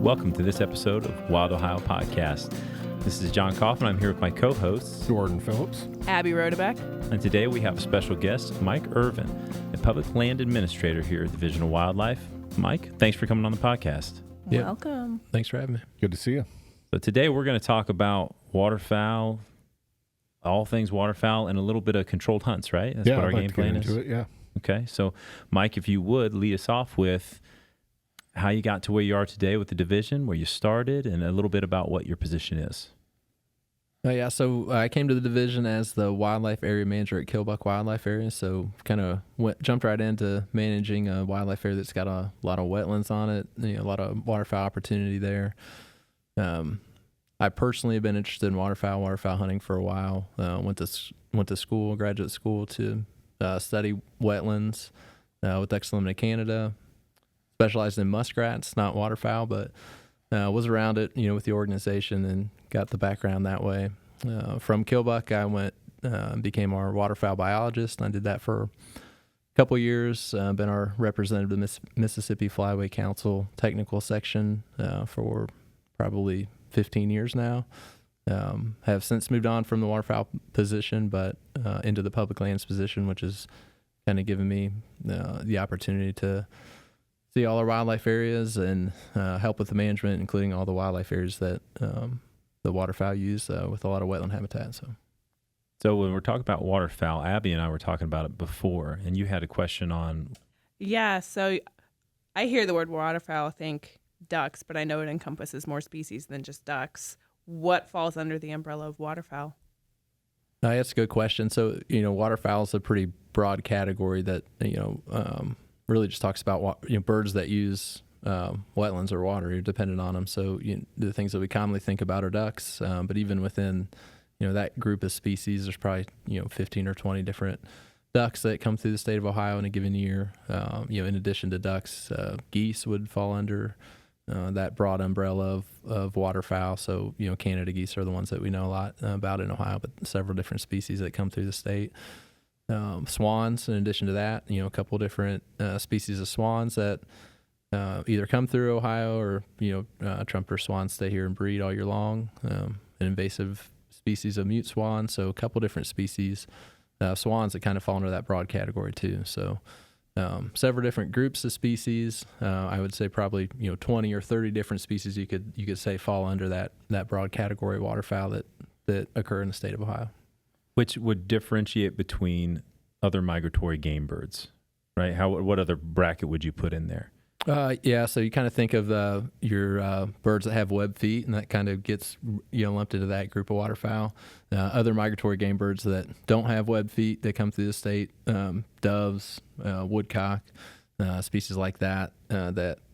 Welcome to this episode of WildOhio Podcast. This is John Coffin. I'm here with my co-hosts, Jordan Phillips, Abby Rodebeck. And today we have a special guest, Mike Ervin, a public land administrator here at Division of Wildlife. Mike, thanks for coming on the podcast. Welcome. Thanks for having me. Good to see you. So today we're going to talk about waterfowl, all things waterfowl, and a little bit of controlled hunts, right? That's what our game plan is. Yeah. Okay. So, Mike, if you would lead us off with how you got to where you are today with the division, where you started, and a little bit about what your position is. So I came to the division as the wildlife area manager at Killbuck Wildlife Area. So kind of jumped right into managing a wildlife area that's got a lot of wetlands on it, a lot of waterfowl opportunity there. I personally have been interested in waterfowl hunting for a while. Went to school, graduate school, to study wetlands with Excellent Canada. Specialized in muskrats, not waterfowl, but was around it, with the organization and got the background that way. From Killbuck, I went became our waterfowl biologist. I did that for a couple years. Been our representative of the Mississippi Flyway Council technical section for probably 15 years now. Have since moved on from the waterfowl position, but into the public lands position, which has kind of given me the opportunity to see all our wildlife areas and help with the management, including all the wildlife areas that the waterfowl use with a lot of wetland habitat. So when we're talking about waterfowl, Abby and I were talking about it before, and you had a question on. Yeah, so I hear the word waterfowl, think ducks, but I know it encompasses more species than just ducks. What falls under the umbrella of waterfowl? That's a good question. So, waterfowl is a pretty broad category that, really just talks about birds that use wetlands or water. You're dependent on them. So the things that we commonly think about are ducks, but even within that group of species, there's probably 15 or 20 different ducks that come through the state of Ohio in a given year. In addition to ducks, geese would fall under that broad umbrella of waterfowl. So Canada geese are the ones that we know a lot about in Ohio, but several different species that come through the state. Swans, in addition to that, a couple different species of swans that either come through Ohio or, trumpeter swans stay here and breed all year long. An invasive species of mute swan, so a couple different species swans that kind of fall under that broad category too. So several different groups of species. I would say probably 20 or 30 different species you could say fall under that broad category of waterfowl that occur in the state of Ohio. Which would differentiate between other migratory game birds, right? What other bracket would you put in there? So you kind of think of your birds that have webbed feet, and that kind of gets lumped into that group of waterfowl. Other migratory game birds that don't have webbed feet, they come through the state, doves, woodcock, species like that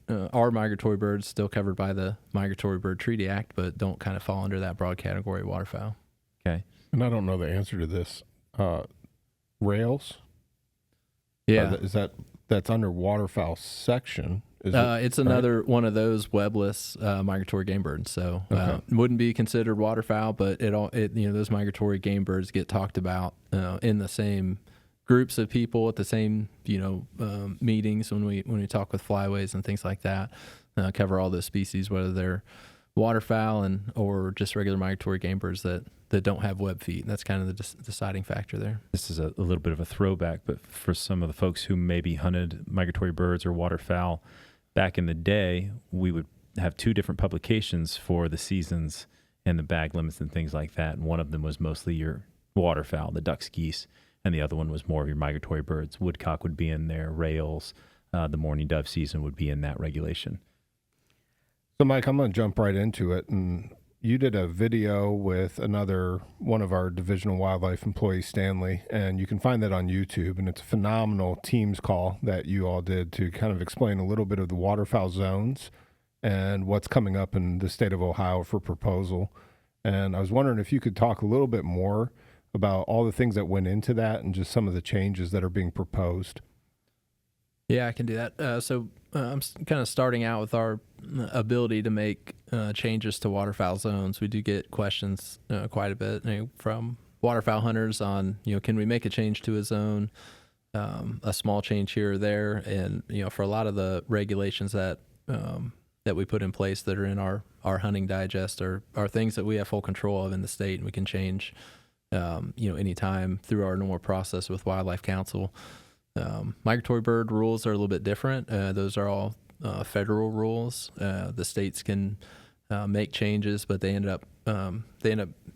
are migratory birds, still covered by the Migratory Bird Treaty Act, but don't kind of fall under that broad category of waterfowl. Okay. And I don't know the answer to this. Rails? Yeah. That's under waterfowl section? It's another one of those webless migratory game birds. So wouldn't be considered waterfowl, but those migratory game birds get talked about in the same groups of people at the same meetings when we talk with flyways and things like that. Cover all those species, whether they're waterfowl or just regular migratory game birds that don't have web feet. That's kind of the deciding factor there. This is a little bit of a throwback, but for some of the folks who maybe hunted migratory birds or waterfowl back in the day, we would have two different publications for the seasons and the bag limits and things like that. And one of them was mostly your waterfowl, the ducks, geese, and the other one was more of your migratory birds. Woodcock would be in there, rails, the mourning dove season would be in that regulation. So, Mike, I'm going to jump right into it. And you did a video with one of our Division of Wildlife employees, Stanley, and you can find that on YouTube. And it's a phenomenal Teams call that you all did to kind of explain a little bit of the waterfowl zones and what's coming up in the state of Ohio for proposal. And I was wondering if you could talk a little bit more about all the things that went into that and just some of the changes that are being proposed. Yeah, I can do that. So I'm kind of starting out with our ability to make changes to waterfowl zones. We do get questions quite a bit from waterfowl hunters on, can we make a change to a zone, a small change here or there? And, for a lot of the regulations that that we put in place that are in our hunting digest are things that we have full control of in the state, and we can change, anytime through our normal process with Wildlife Council. Migratory bird rules are a little bit different. Those are all federal rules. The states can make changes, but they end up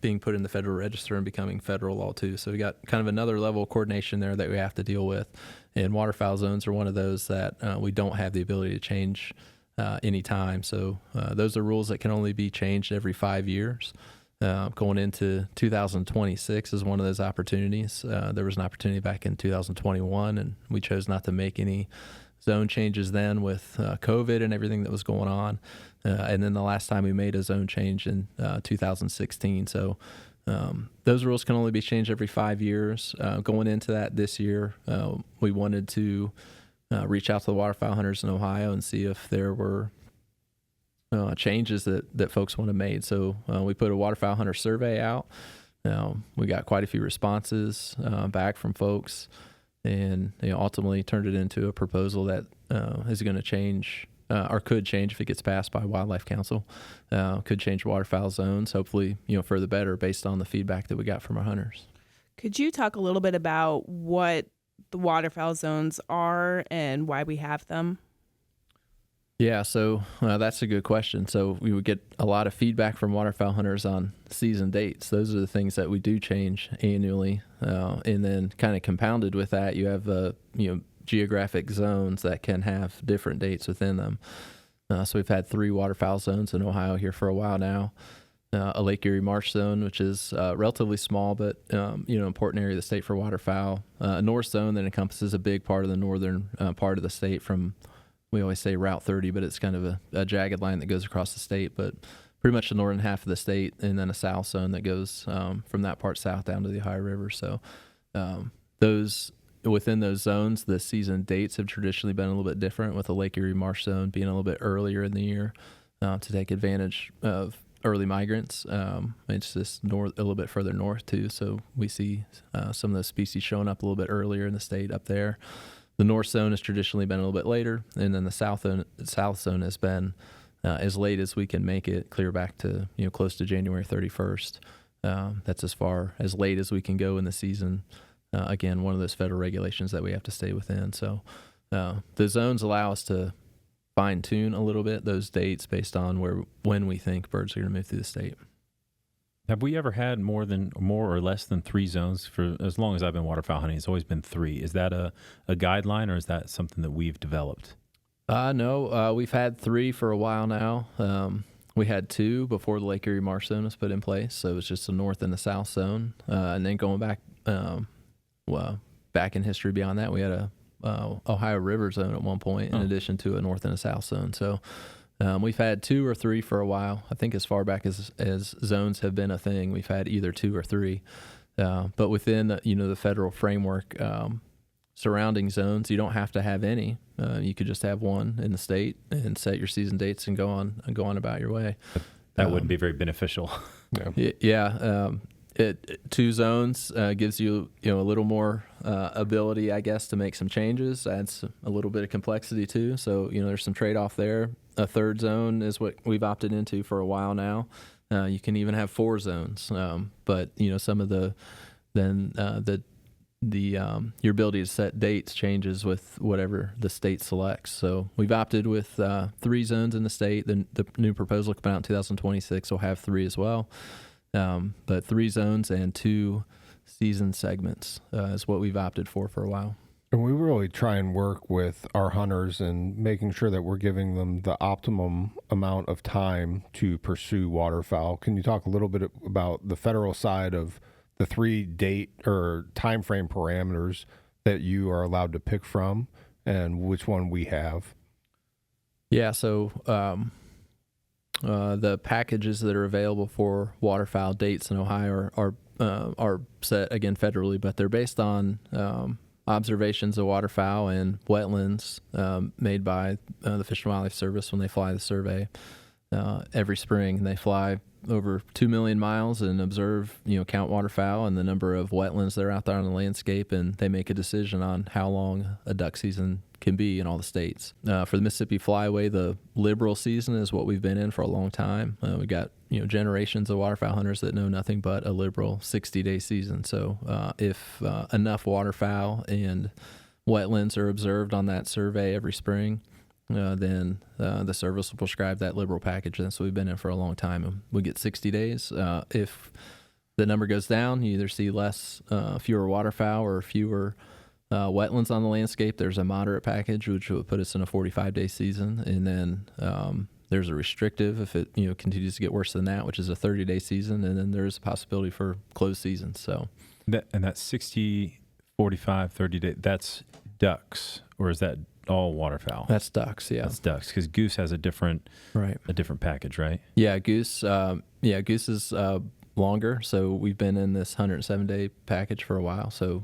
being put in the Federal Register and becoming federal law too. So we got kind of another level of coordination there that we have to deal with. And waterfowl zones are one of those that we don't have the ability to change anytime. So those are rules that can only be changed every 5 years. Going into 2026 is one of those opportunities. There was an opportunity back in 2021, and we chose not to make any zone changes then with COVID and everything that was going on. And then the last time we made a zone change in 2016. So those rules can only be changed every 5 years. Going into that this year, we wanted to reach out to the waterfowl hunters in Ohio and see if there were changes that folks want to make. So we put a waterfowl hunter survey out. We got quite a few responses back from folks, and ultimately turned it into a proposal that is going to change or could change if it gets passed by Wildlife Council. Could change waterfowl zones, hopefully for the better based on the feedback that we got from our hunters. Could you talk a little bit about what the waterfowl zones are and why we have them? Yeah, so that's a good question. So we would get a lot of feedback from waterfowl hunters on season dates. Those are the things that we do change annually. And then kind of compounded with that, you have geographic zones that can have different dates within them. So we've had 3 waterfowl zones in Ohio here for a while now. A Lake Erie Marsh zone, which is relatively small, but important area of the state for waterfowl. A North zone that encompasses a big part of the northern part of the state from, we always say Route 30, but it's kind of a jagged line that goes across the state, but pretty much the northern half of the state, and then a south zone that goes from that part south down to the Ohio River. So within those zones, the season dates have traditionally been a little bit different, with the Lake Erie Marsh zone being a little bit earlier in the year to take advantage of early migrants. It's just a little bit further north too, so we see some of those species showing up a little bit earlier in the state up there. The north zone has traditionally been a little bit later, and then the south zone has been as late as we can make it, clear back to close to January 31st. That's as far as late as we can go in the season. Again, one of those federal regulations that we have to stay within. So the zones allow us to fine tune a little bit those dates based on when we think birds are going to move through the state. Have we ever had more or less than 3 zones? For as long as I've been waterfowl hunting, it's always been 3. Is that a guideline, or is that something that we've developed? No, we've had 3 for a while now. We had 2 before the Lake Erie Marsh zone was put in place, so it was just the north and the south zone. And then going back, back in history beyond that, we had a Ohio River zone at one point, in addition to a north and a south zone. So we've had 2 or 3 for a while. I think as far back as zones have been a thing, we've had either 2 or 3. But within the federal framework surrounding zones, you don't have to have any. You could just have one in the state and set your season dates and go on about your way. That wouldn't be very beneficial. Yeah. 2 zones gives you a little more ability, I guess, to make some changes. Adds a little bit of complexity too. So there's some trade-off there. A 3rd zone is what we've opted into for a while now. You can even have 4 zones, but some of your ability to set dates changes with whatever the state selects. So we've opted with 3 zones in the state. The new proposal coming out in 2026 will have 3 as well. But 3 zones and 2 season segments is what we've opted for a while. And we really try and work with our hunters and making sure that we're giving them the optimum amount of time to pursue waterfowl. Can you talk a little bit about the federal side of the 3 date or time frame parameters that you are allowed to pick from, and which one we have? Yeah, so the packages that are available for waterfowl dates in Ohio are set again federally, but they're based on observations of waterfowl and wetlands made by the Fish and Wildlife Service when they fly the survey. every spring. They fly over 2 million miles and observe, count waterfowl and the number of wetlands that are out there on the landscape, and they make a decision on how long a duck season can be in all the states. For the Mississippi Flyway, the liberal season is what we've been in for a long time. We got generations of waterfowl hunters that know nothing but a liberal 60-day season. So if enough waterfowl and wetlands are observed on that survey every spring, then the service will prescribe that liberal package. And so we've been in for a long time, and we get 60 days. If the number goes down, you either see fewer waterfowl or fewer wetlands on the landscape. There's a moderate package, which would put us in a 45-day season. And then there's a restrictive if it continues to get worse than that, which is a 30-day season. And then there's a possibility for closed seasons. So that 60, 45, 30 day, that's ducks, or is that all waterfowl? That's ducks, yeah. That's ducks, because goose has a different package, right? Yeah, goose is longer. So we've been in this 107-day package for a while. So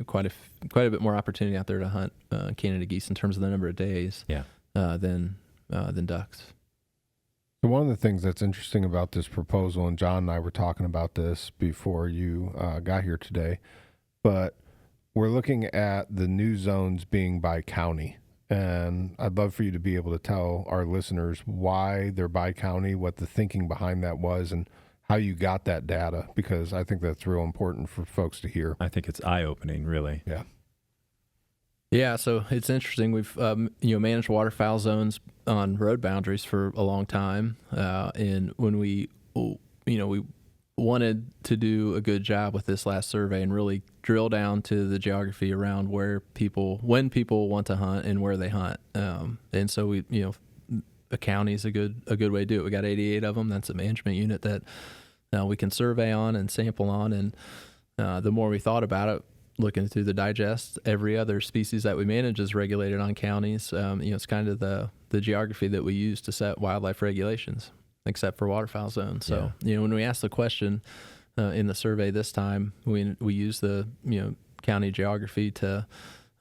quite a bit more opportunity out there to hunt Canada geese in terms of the number of days. Than ducks. So one of the things that's interesting about this proposal, and John and I were talking about this before you got here today, but we're looking at the new zones being by county. And I'd love for you to be able to tell our listeners why they're by county, what the thinking behind that was, and how you got that data, because I think that's real important for folks to hear. I think it's eye-opening, really. Yeah. Yeah, so it's interesting. We've managed waterfowl zones on road boundaries for a long time, and when we wanted to do a good job with this last survey and really drill down to the geography around when people want to hunt and where they hunt, and so a county is a good way to do it. We got 88 of them. That's a management unit that we can survey on and sample on, and the more we thought about it, looking through the digest, every other species that we manage is regulated on counties. It's kind of the geography that we use to set wildlife regulations, except for waterfowl zones. So, when we asked the question in the survey this time, we use the county geography to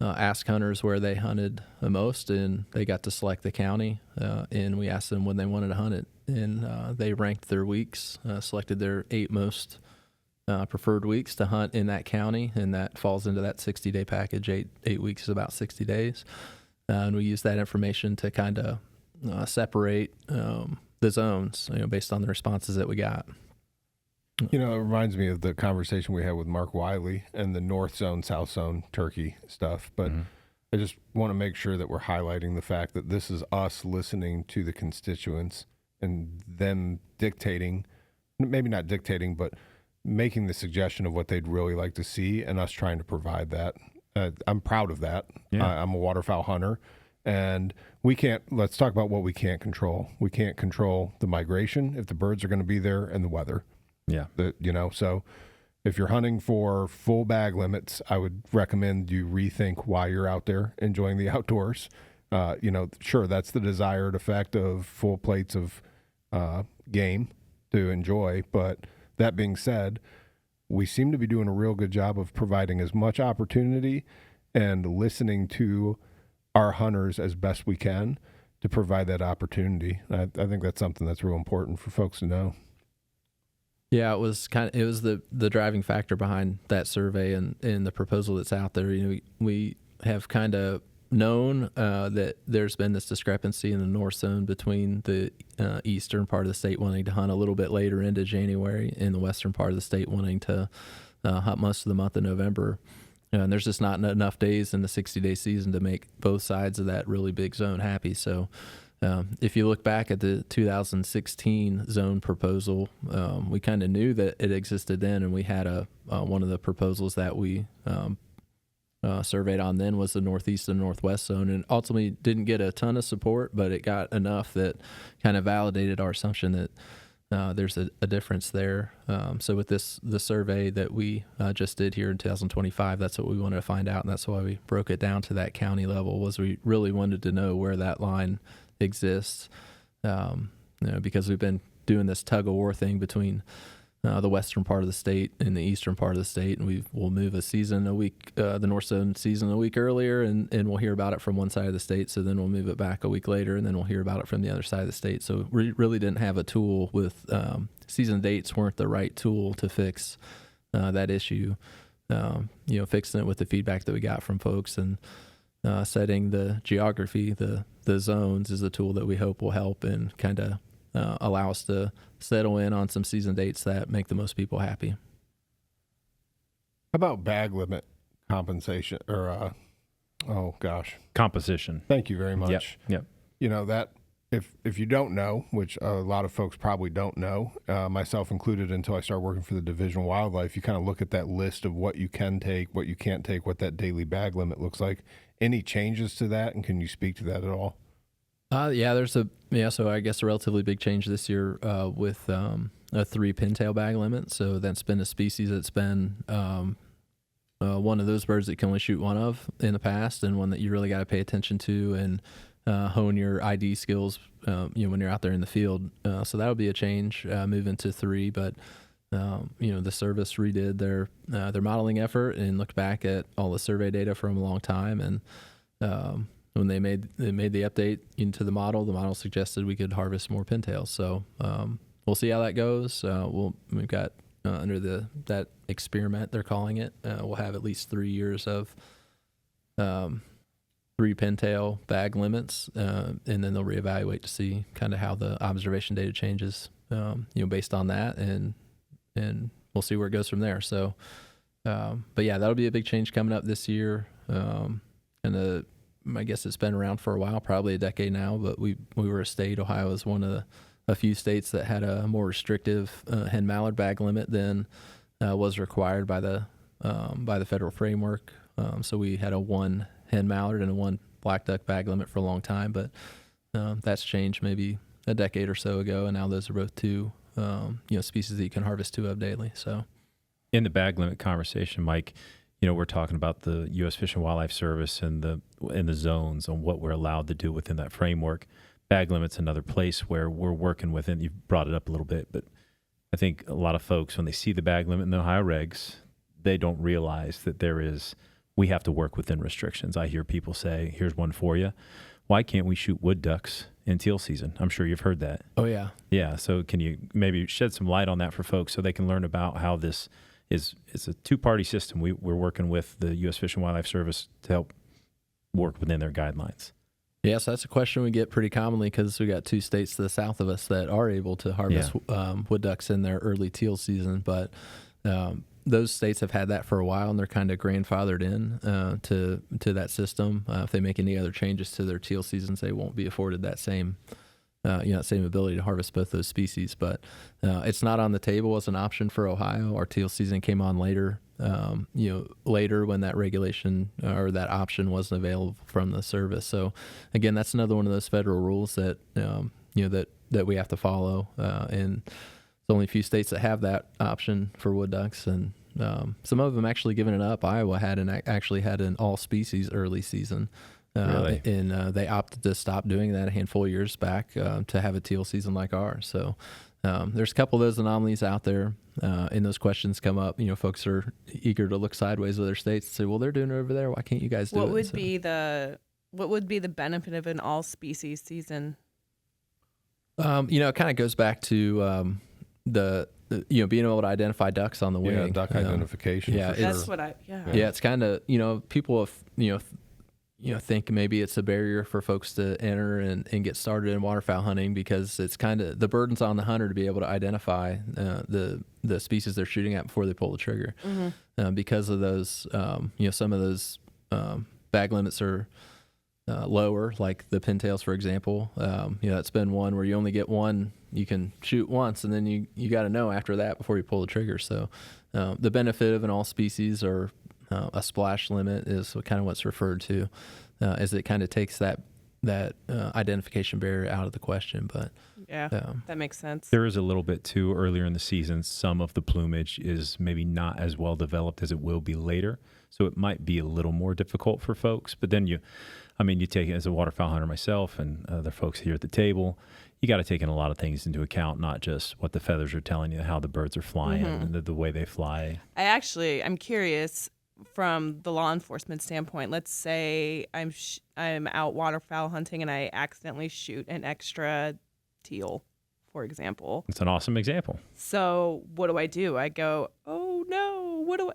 ask hunters where they hunted the most, and they got to select the county. And we asked them when they wanted to hunt it, and they ranked their weeks, selected their 8 most preferred weeks to hunt in that county, and that falls into that 60-day package. 8 weeks is about 60 days, and we use that information to kind of separate the zones, based on the responses that we got. It reminds me of the conversation we had with Mark Wiley and the North Zone, South Zone turkey stuff. But I just want to make sure that we're highlighting the fact that this is us listening to the constituents and them dictating, maybe not dictating, but making the suggestion of what they'd really like to see, and us trying to provide that. I'm proud of that. Yeah. I'm a waterfowl hunter, and let's talk about what we can't control. We can't control the migration, if the birds are going to be there, and the weather. Yeah. So if you're hunting for full bag limits, I would recommend you rethink why you're out there enjoying the outdoors. Sure, that's the desired effect of full plates of game to enjoy, but that being said, we seem to be doing a real good job of providing as much opportunity and listening to our hunters as best we can to provide that opportunity. I think that's something that's real important for folks to know. Yeah, it was the driving factor behind that survey and the proposal that's out there. We have kind of known that there's been this discrepancy in the north zone between the eastern part of the state wanting to hunt a little bit later into January and the western part of the state wanting to hunt most of the month of November. And there's just not enough days in the 60-day season to make both sides of that really big zone happy. So if you look back at the 2016 zone proposal, we kind of knew that it existed then, and we had one of the proposals that we surveyed on then was the northeast and northwest zone, and ultimately didn't get a ton of support, but it got enough that kind of validated our assumption that there's a difference there. So with the survey that we just did here in 2025, that's what we wanted to find out, and that's why we broke it down to that county level, was we really wanted to know where that line exists, because we've been doing this tug of war thing between the western part of the state and the eastern part of the state, and we'll move a season a week, the north zone season a week earlier, and we'll hear about it from one side of the state. So then we'll move it back a week later, and then we'll hear about it from the other side of the state. So we really didn't have a tool with season dates weren't the right tool to fix that issue. Fixing it with the feedback that we got from folks and setting the geography, the zones is a tool that we hope will help and kind of allow us to settle in on some season dates that make the most people happy. How about bag limit compensation or, composition? Thank you very much. Yep. That if you don't know, which a lot of folks probably don't know, myself included until I started working for the Division of Wildlife, you kind of look at that list of what you can take, what you can't take, what that daily bag limit looks like. Any changes to that, and can you speak to that at all? So I guess a relatively big change this year with a 3 pintail bag limit. So that's been a species that's been one of those birds that you can only shoot one of in the past, and one that you really got to pay attention to and hone your ID skills, when you're out there in the field. So that'll be a change, moving to 3. But the service redid their modeling effort and looked back at all the survey data from a long time, and when they made the update into the model suggested we could harvest more pintails. So we'll see how that goes. We've got under that experiment, they're calling it. We'll have at least 3 years of 3 pintail bag limits, and then they'll reevaluate to see kind of how the observation data changes, based on that, and we'll see where it goes from there. So, but yeah, that'll be a big change coming up this year. And I guess it's been around for a while, probably a decade now, but we were a state. Ohio is one of a few states that had a more restrictive hen mallard bag limit than was required by the federal framework. So we had a 1 hen mallard and a 1 black duck bag limit for a long time, but that's changed maybe a decade or so ago, and now those are both 2 species that you can harvest 2 of daily. So in the bag limit conversation, Mike, we're talking about the U.S. Fish and Wildlife Service and the zones on what we're allowed to do within that framework. Bag limit's another place where we're working within. You've brought it up a little bit, but I think a lot of folks, when they see the bag limit in the Ohio regs, they don't realize that we have to work within restrictions. I hear people say, here's one for you. Why can't we shoot wood ducks in teal season? I'm sure you've heard that. Oh, yeah. Yeah. So can you maybe shed some light on that for folks so they can learn about how this is a 2-party system. We're working with the U.S. Fish and Wildlife Service to help work within their guidelines. Yeah, so that's a question we get pretty commonly because we got 2 states to the south of us that are able to harvest wood ducks in their early teal season, but those states have had that for a while, and they're kind of grandfathered in to that system. If they make any other changes to their teal seasons, they won't be afforded that same same ability to harvest both those species. But it's not on the table as an option for Ohio. Our teal season came on later, later when that regulation or that option wasn't available from the service. So again, that's another one of those federal rules that that we have to follow. And there's only a few states that have that option for wood ducks, and some of them actually given it up. Iowa actually had an all species early season. Really? And they opted to stop doing that a handful of years back to have a teal season like ours. So there's a couple of those anomalies out there, and those questions come up. Folks are eager to look sideways with their states and say, well, they're doing it over there. Why can't you guys do it? What would be the benefit of an all species season? It kind of goes back to the being able to identify ducks on the wing. Yeah, duck identification. Yeah, for sure. That's what Yeah, it's kind of people think maybe it's a barrier for folks to enter and get started in waterfowl hunting because it's kind of the burden's on the hunter to be able to identify the species they're shooting at before they pull the trigger. Mm-hmm. Because of those, some of those bag limits are lower, like the pintails, for example. That's been one where you only get one. You can shoot once, and then you got to know after that before you pull the trigger. So the benefit of an all species or a splash limit is kind of what's referred to, as it kind of takes that that identification barrier out of the question. But Yeah, that makes sense. There is a little bit too earlier in the season. Some of the plumage is maybe not as well developed as it will be later. So it might be a little more difficult for folks. But then you take it as a waterfowl hunter myself and other folks here at the table, you got to take in a lot of things into account, not just what the feathers are telling you, how the birds are flying, and the way they fly. I'm curious from the law enforcement standpoint. Let's say I'm out waterfowl hunting and I accidentally shoot an extra teal, for example. It's an awesome example. So what do? I go, oh no,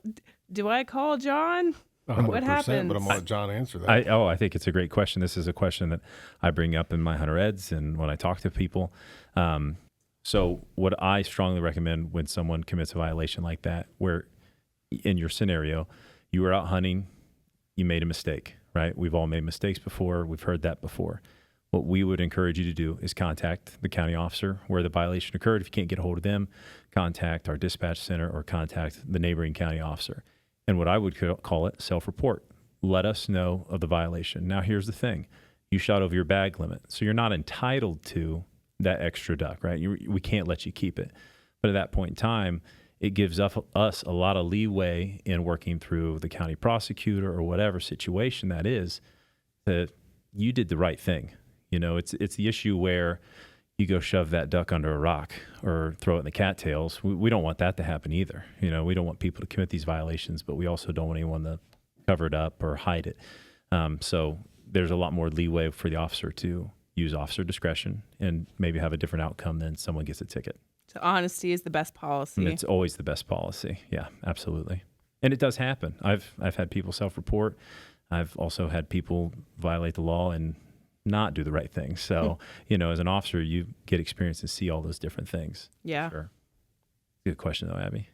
do I call John? 100%, What happens? but I'm going to let John answer that. I think it's a great question. This is a question that I bring up in my hunter eds and when I talk to people. So what I strongly recommend when someone commits a violation like that, where in your scenario, you were out hunting, you made a mistake, right? We've all made mistakes before. We've heard that before. What we would encourage you to do is contact the county officer where the violation occurred. If you can't get a hold of them, contact our dispatch center or contact the neighboring county officer. And what I would call it, self-report. Let us know of the violation. Now, here's the thing. You shot over your bag limit, so you're not entitled to that extra duck, right? We can't let you keep it. But at that point in time, it gives us a lot of leeway in working through the county prosecutor or whatever situation that is, that you did the right thing. You know, it's the issue where you go shove that duck under a rock or throw it in the cattails. We don't want that to happen either. You know, we don't want people to commit these violations, but we also don't want anyone to cover it up or hide it. So there's a lot more leeway for the officer to use officer discretion and maybe have a different outcome than someone gets a ticket. So honesty is the best policy. And it's always the best policy. Yeah, absolutely. And it does happen. I've had people self-report. I've also had people violate the law and not do the right thing. So, you know, as an officer, you get experience and see all those different things. Yeah. Sure. Good question though, Abby.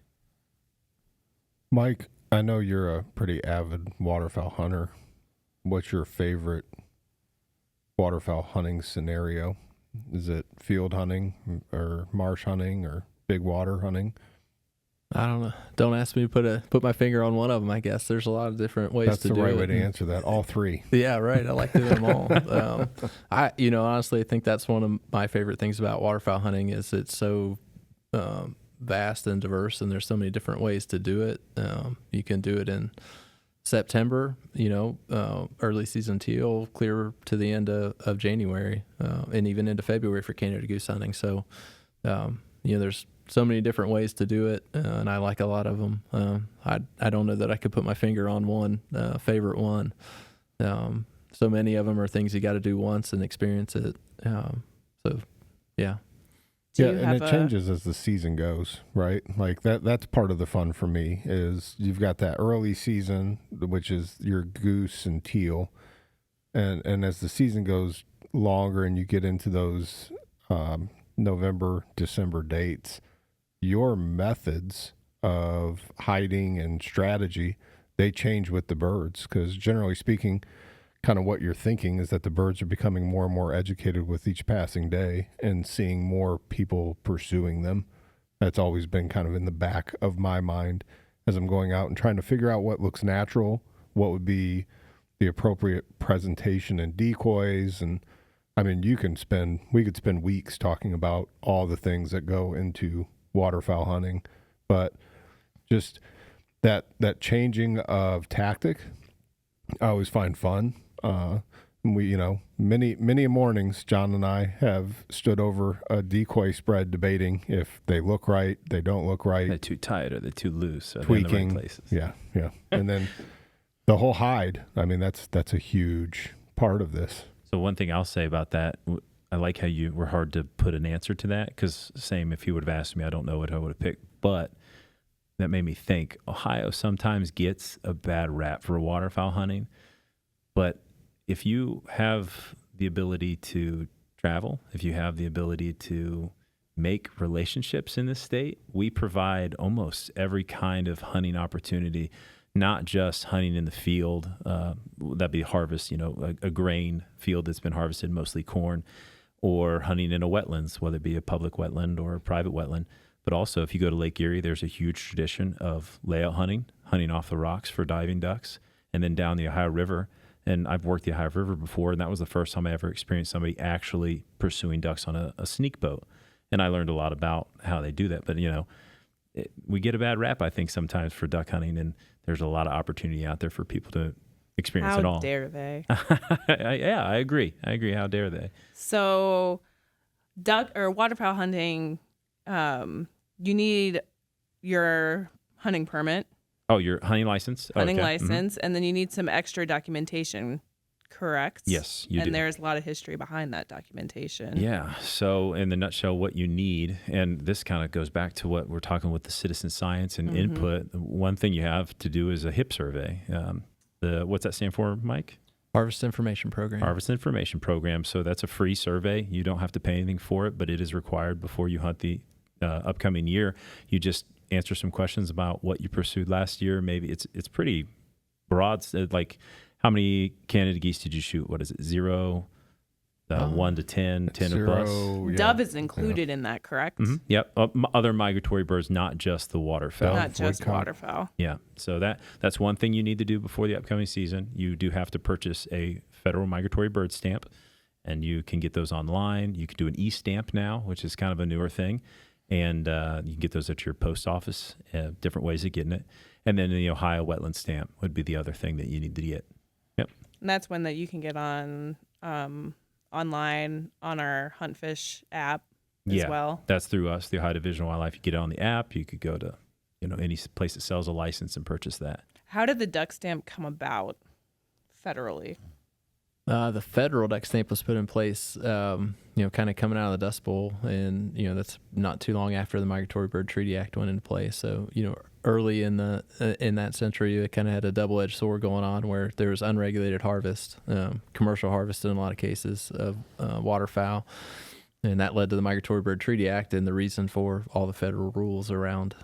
Mike, I know you're a pretty avid waterfowl hunter. What's your favorite waterfowl hunting scenario? Is it field hunting or marsh hunting or big water hunting? I don't know. Don't ask me to put my finger on one of them. I guess there's a lot of different ways That's to the do it. right way to answer that. All three. Yeah, right. I like doing them all. Honestly, I think that's one of my favorite things about waterfowl hunting is it's so vast and diverse, and there's so many different ways to do it. You can do it in September, early season teal, clear to the end of January, and even into February for Canada goose hunting. So, there's so many different ways to do it, and I like a lot of them. I don't know that I could put my finger on one favorite one. So many of them are things you got to do once and experience it. Yeah. Yeah, and it changes as the season goes, right? Like that's part of the fun for me is you've got that early season, which is your goose and teal. And as the season goes longer and you get into those November, December dates, your methods of hiding and strategy, they change with the birds because generally speaking, kind of what you're thinking is that the birds are becoming more and more educated with each passing day and seeing more people pursuing them. That's always been kind of in the back of my mind as I'm going out and trying to figure out what looks natural, what would be the appropriate presentation and decoys. And I mean, we could spend weeks talking about all the things that go into waterfowl hunting, but just that changing of tactic, I always find fun. We, many mornings, John and I have stood over a decoy spread debating if they look right, they don't look right. They're too tight or they're too loose. Or tweaking. They're in the right places. Yeah. And then the whole hide, I mean, that's a huge part of this. So one thing I'll say about that, I like how you were hard to put an answer to that because same if you would have asked me, I don't know what I would have picked. But that made me think Ohio sometimes gets a bad rap for waterfowl hunting. But if you have the ability to travel, if you have the ability to make relationships in this state, we provide almost every kind of hunting opportunity, not just hunting in the field, that'd be harvest, a grain field that's been harvested, mostly corn, or hunting in a wetlands, whether it be a public wetland or a private wetland. But also if you go to Lake Erie, there's a huge tradition of layout hunting off the rocks for diving ducks. And then down the Ohio River, And I've worked the Ohio River before, and that was the first time I ever experienced somebody actually pursuing ducks on a sneak boat. And I learned a lot about how they do that. But, we get a bad rap, I think, sometimes for duck hunting, and there's a lot of opportunity out there for people to experience it all. How dare they? Yeah, I agree. How dare they? So, duck or waterfowl hunting, you need your hunting permit, Oh, your hunting license? hunting Okay. license, and then you need some extra documentation, correct? Yes, you do. And there's a lot of history behind that documentation. Yeah. So, in the nutshell, what you need, and this kind of goes back to what we're talking with the citizen science and input. One thing you have to do is a HIP survey. What's that stand for, Mike? Harvest Information Program. Harvest Information Program. So that's a free survey. You don't have to pay anything for it, but it is required before you hunt the upcoming year. You just answer some questions about what you pursued last year. Maybe it's pretty broad. Like, how many Canada geese did you shoot? What is it? 0, 1 to 10, 10 or plus? Yeah. Dove is included in that, correct? Yep. Other migratory birds, not just the waterfowl. Not just woodcock. waterfowl. Yeah. So that's one thing you need to do before the upcoming season. You do have to purchase a federal migratory bird stamp, and you can get those online. You can do an e-stamp now, which is kind of a newer thing. And you can get those at your post office, different ways of getting it. And then the Ohio wetland stamp would be the other thing that you need to get. Yep. And that's one that you can get on online on our Huntfish app as well. That's through us, the Ohio Division of Wildlife. You get it on the app. You could go to any place that sells a license and purchase that. How did the duck stamp come about federally? The federal duck stamp was put in place, kind of coming out of the Dust Bowl, and that's not too long after the Migratory Bird Treaty Act went into place. So early in that century, it kind of had a double-edged sword going on, where there was unregulated harvest, commercial harvest in a lot of cases of waterfowl, and that led to the Migratory Bird Treaty Act and the reason for all the federal rules around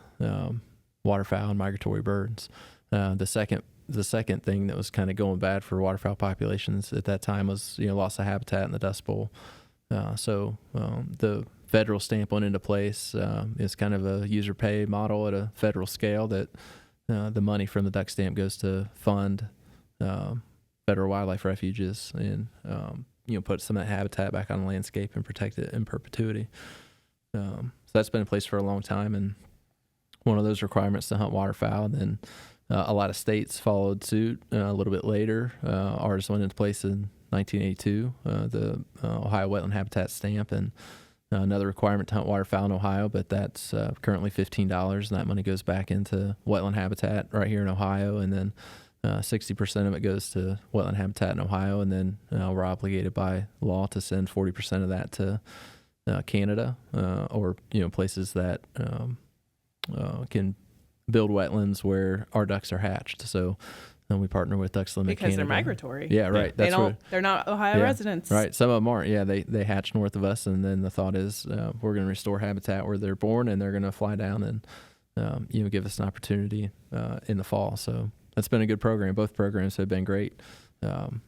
waterfowl and migratory birds. The second thing that was kind of going bad for waterfowl populations at that time was loss of habitat in the Dust Bowl. So the federal stamp went into place. It's kind of a user pay model at a federal scale that the money from the duck stamp goes to fund federal wildlife refuges and put some of that habitat back on the landscape and protect it in perpetuity. So that's been in place for a long time, and one of those requirements to hunt waterfowl. And then a lot of states followed suit a little bit later. Ours went into place in 1982, the Ohio Wetland Habitat Stamp, and another requirement to hunt waterfowl in Ohio, but that's currently $15, and that money goes back into wetland habitat right here in Ohio, and then 60% of it goes to wetland habitat in Ohio, and then we're obligated by law to send 40% of that to Canada or places that can build wetlands where our ducks are hatched. So we partner with Ducks Limit Because Canada. they're migratory. Yeah, right. They're not Ohio residents. Right. Some of them aren't. Yeah, they hatch north of us, and then the thought is we're going to restore habitat where they're born, and they're going to fly down and give us an opportunity in the fall. So that's been a good program. Both programs have been great to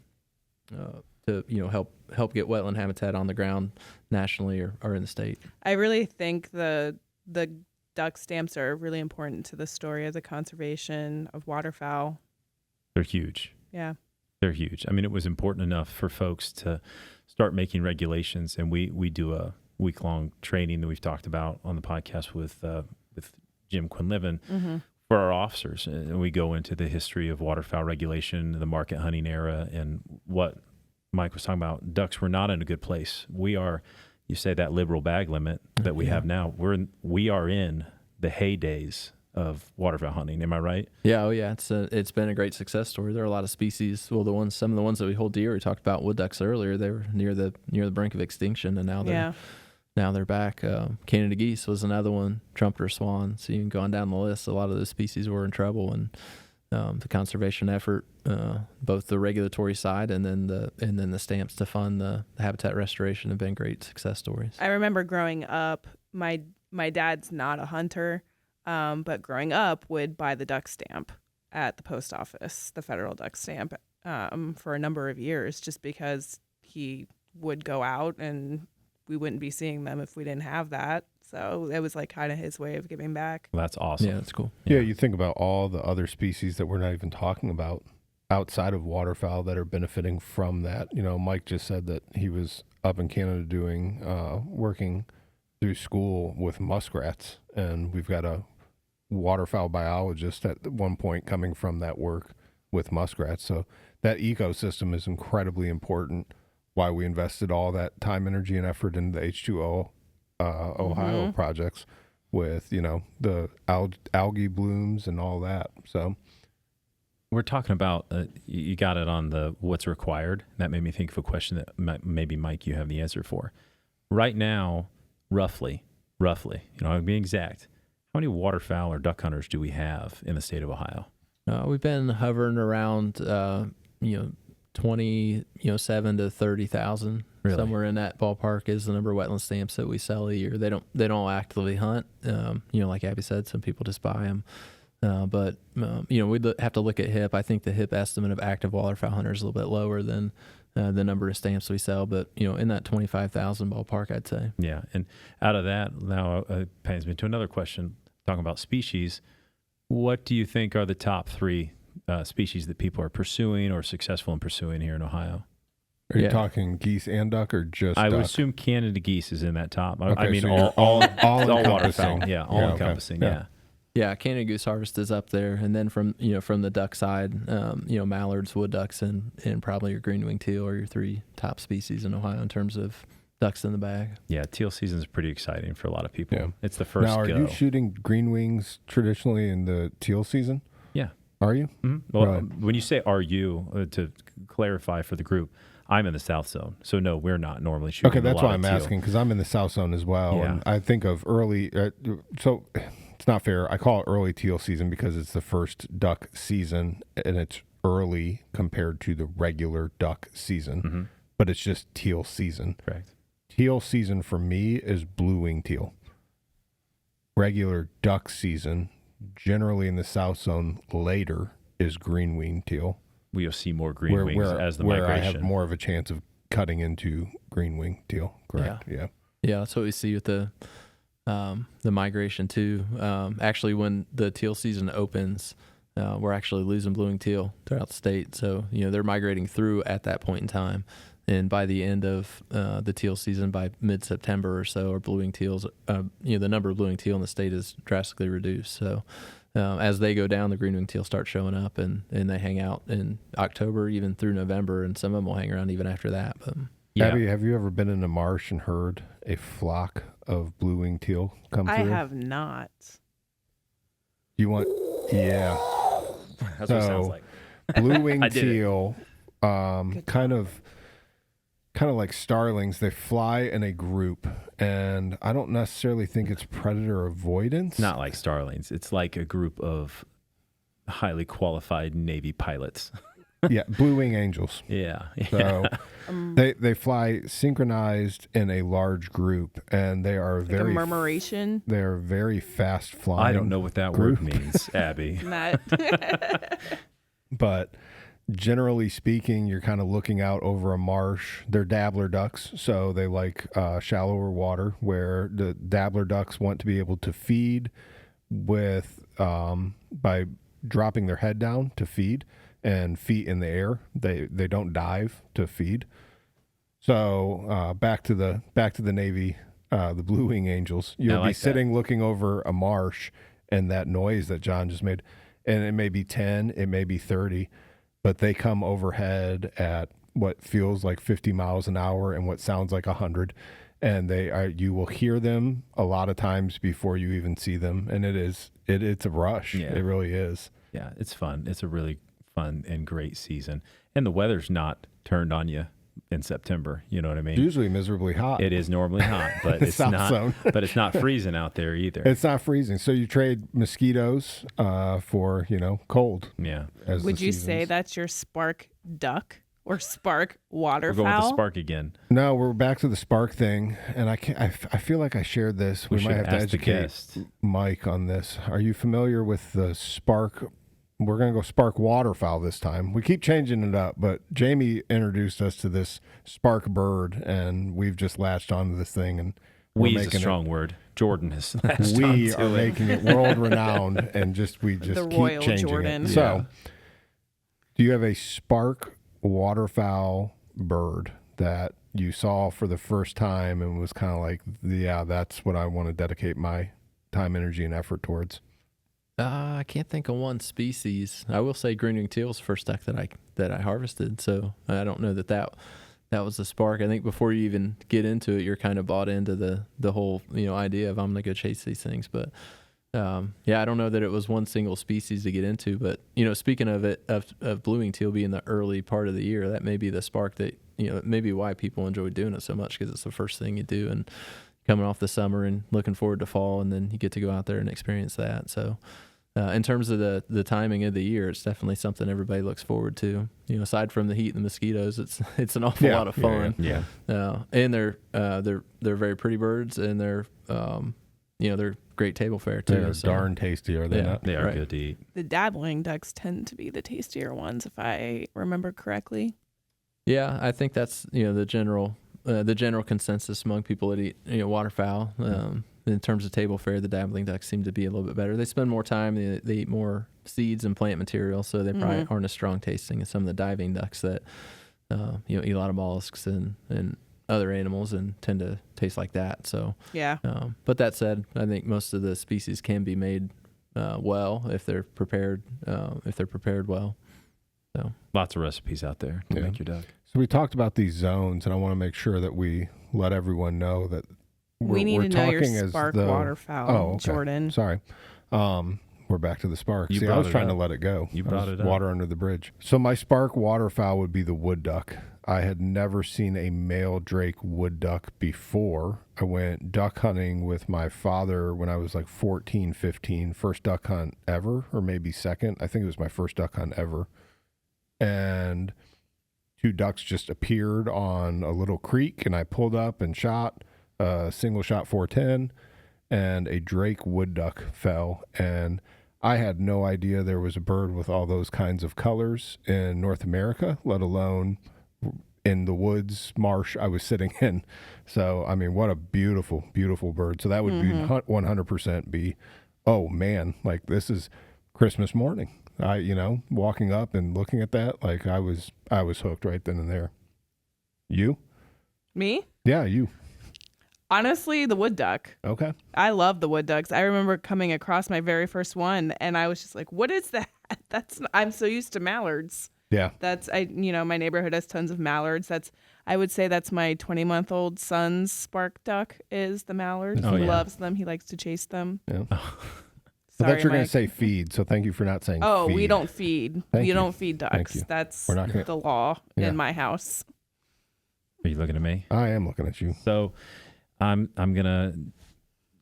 help get wetland habitat on the ground nationally or in the state. I really think the duck stamps are really important to the story of the conservation of waterfowl. They're huge. Yeah. They're huge. I mean, it was important enough for folks to start making regulations, and we do a week-long training that we've talked about on the podcast with Jim Quinlivan for our officers, and we go into the history of waterfowl regulation, the market hunting era, and what Mike was talking about. Ducks were not in a good place. We are, you say that liberal bag limit that we have now. We are in the heydays of waterfowl hunting. Am I right? Yeah. Oh, yeah. It's been a great success story. There are a lot of species. Well, some of the ones that we hold dear. We talked about wood ducks earlier. They were near the brink of extinction, and now they're back. Canada geese was another one. Trumpeter swans. So you can go on down the list. A lot of those species were in trouble, and the conservation effort, both the regulatory side and then the stamps to fund the habitat restoration, have been great success stories. I remember growing up, my dad's not a hunter, but growing up would buy the duck stamp at the post office, the federal duck stamp, for a number of years, just because he would go out and we wouldn't be seeing them if we didn't have that. So it was like kind of his way of giving back. Well, that's awesome. Yeah, that's cool. Yeah, you think about all the other species that we're not even talking about outside of waterfowl that are benefiting from that. You know, Mike just said that he was up in Canada doing working through school with muskrats, and we've got a waterfowl biologist at one point coming from that work with muskrats. So that ecosystem is incredibly important. Why we invested all that time, energy, and effort in the H2O Ohio projects with, you know, the algae blooms and all that. So we're talking about, you got it on the what's required. That made me think of a question that maybe, Mike, you have the answer for. Right now, roughly, you know, I'll be exact, how many waterfowl or duck hunters do we have in the state of Ohio? We've been hovering around, 27 to 30,000. Really? Somewhere in that ballpark is the number of wetland stamps that we sell a year. They don't actively hunt. Like Abby said, some people just buy them. But we'd have to look at HIP. I think the HIP estimate of active waterfowl hunters is a little bit lower than the number of stamps we sell, but in that 25,000 ballpark, I'd say. Yeah, and out of that, now brings me to another question. Talking about species, what do you think are the top 3 species that people are pursuing or successful in pursuing here in Ohio? Are you talking geese and duck or just I duck? would assume Canada geese is in that top. Okay, I mean, so all encompassing. waterfowl. Yeah, all encompassing. Okay. Yeah. Yeah, Canada goose harvest is up there, and then from the duck side, mallards, wood ducks, and probably your green-winged teal are your 3 top species in Ohio in terms of ducks in the bag. Yeah, teal season is pretty exciting for a lot of people. Yeah. It's the first Now, are go. you shooting green wings traditionally in the teal season? Yeah. Are you? Mm-hmm. Well, Right. when you say "are you," to clarify for the group, I'm in the South Zone, so no, we're not normally shooting. Okay, a that's lot why of I'm teal. asking, because I'm in the South Zone as well, Yeah. and I think of early. So it's not fair. I call it early teal season because it's the first duck season, and it's early compared to the regular duck season. Mm-hmm. But it's just teal season. Correct. Teal season for me is blue-winged teal. Regular duck season, generally in the South Zone later, is green-winged teal. We'll see more green wings as the where migration. I have more of a chance of cutting into green-winged teal. Correct. Yeah. Yeah, that's what we see with the migration too. Actually, when the teal season opens, we're actually losing blue-winged teal throughout the state. So they're migrating through at that point in time, and by the end of the teal season, by mid-September or so, our blue-winged teals, the number of blue-winged teal in the state is drastically reduced. So as they go down, the green-winged teal start showing up, and they hang out in October even through November, and some of them will hang around even after that. But Yeah. Abby, have you ever been in a marsh and heard a flock of blue-winged teal come through? I have not. You want? Yeah. That's what it sounds like. Blue-winged I did it. teal, kind of like starlings. They fly in a group, and I don't necessarily think it's predator avoidance. Not like starlings. It's like a group of highly qualified Navy pilots. Yeah, blue-wing angels. Yeah. So they fly synchronized in a large group, and they are Like a very murmuration. They are very fast flying. I don't know what that group. word means, Abby. Not. But generally speaking, you're kind of looking out over a marsh. They're dabbler ducks, so they like shallower water, where the dabbler ducks want to be able to feed with by dropping their head down to feed and feet in the air. They don't dive to feed. So back to the Navy, the Blue Wing Angels. You'll be sitting looking over a marsh, and that noise that John just made, and it may be 10, it may be 30, but they come overhead at what feels like 50 miles an hour and what sounds like 100, and you will hear them a lot of times before you even see them, and it's a rush. Yeah. It really is. Yeah, it's fun. It's a really fun and great season, and the weather's not turned on you in September. You know what I mean? It's usually miserably hot. It is normally hot, but it's South not. Zone. But it's not freezing out there either. It's not freezing, so you trade mosquitoes for cold. Yeah, as Would the you say seasons. that's your spark duck or spark we're waterfowl? going with the spark again. No, we're back to the spark thing, and I feel like I shared this. We might should have to ask the educate guest. Mike on this. Are you familiar with the spark? We're going to go spark waterfowl this time. We keep changing it up, but Jamie introduced us to this spark bird, and we've just latched onto this thing, and we're We is a making strong word. Jordan has latched we onto are it. making it world renowned, and we just The keep Royal changing Jordan. it. Yeah. So, Do you have a spark waterfowl bird that you saw for the first time and was kind of like, yeah, that's what I want to dedicate my time, energy, and effort towards? I can't think of one species. I will say green-winged teal's the first duck that I harvested. So I don't know that was the spark. I think before you even get into it, you're kind of bought into the whole idea of I'm gonna go chase these things. But I don't know that it was one single species to get into. But speaking of it, of blue-winged teal being the early part of the year, that may be the spark that maybe why people enjoy doing it so much, because it's the first thing you do, and coming off the summer and looking forward to fall, and then you get to go out there and experience that. So. In terms of the timing of the year, it's definitely something everybody looks forward to. Aside from the heat and the mosquitoes, it's an awful lot of fun. Yeah. And they're very pretty birds, and they're great table fare too. They're darn tasty, are they not? They are good to eat. The dabbling ducks tend to be the tastier ones, if I remember correctly. Yeah, I think that's the general consensus among people that eat waterfowl. In terms of table fare, the dabbling ducks seem to be a little bit better. They spend more time. They eat more seeds and plant material, so they probably aren't as strong tasting as some of the diving ducks that eat a lot of mollusks and other animals and tend to taste like that. So yeah. But that said, I think most of the species can be made well if they're prepared well. So Lots of recipes out there to make your duck. So we talked about these zones, and I want to make sure that we let everyone know that we need to know your talking spark as waterfowl, Jordan. Sorry. We're back to the spark. You See, I brought was it trying to up. let it go. You I brought was it up. Water under the bridge. So my spark waterfowl would be the wood duck. I had never seen a male drake wood duck before. I went duck hunting with my father when I was like 14, 15. First duck hunt ever, or maybe second. I think it was my first duck hunt ever. And 2 ducks just appeared on a little creek, and I pulled up and shot. Single shot 410, and a drake wood duck fell, and I had no idea there was a bird with all those kinds of colors in North America, let alone in the woods marsh I was sitting in. So I mean, what a beautiful, beautiful bird. So that would be 100% be, oh man, like this is Christmas morning. Walking up and looking at that, like I was hooked right then and there. You? Me? Yeah, you. Honestly, the wood duck. Okay. I love the wood ducks. I remember coming across my very first one, and I was just like, "What is that?" I'm so used to mallards. Yeah. My neighborhood has tons of mallards. I would say that's my 20-month-old son's spark duck is the mallard. Oh, He yeah. loves them. He likes to chase them. Yeah. I Sorry, thought you were going Mike. to say feed, so thank you for not saying Oh, feed. we don't feed. Thank We you. don't feed Thank ducks. you. That's We're not gonna- the law Yeah. in my house. Are you looking at me? I am looking at you. So I'm gonna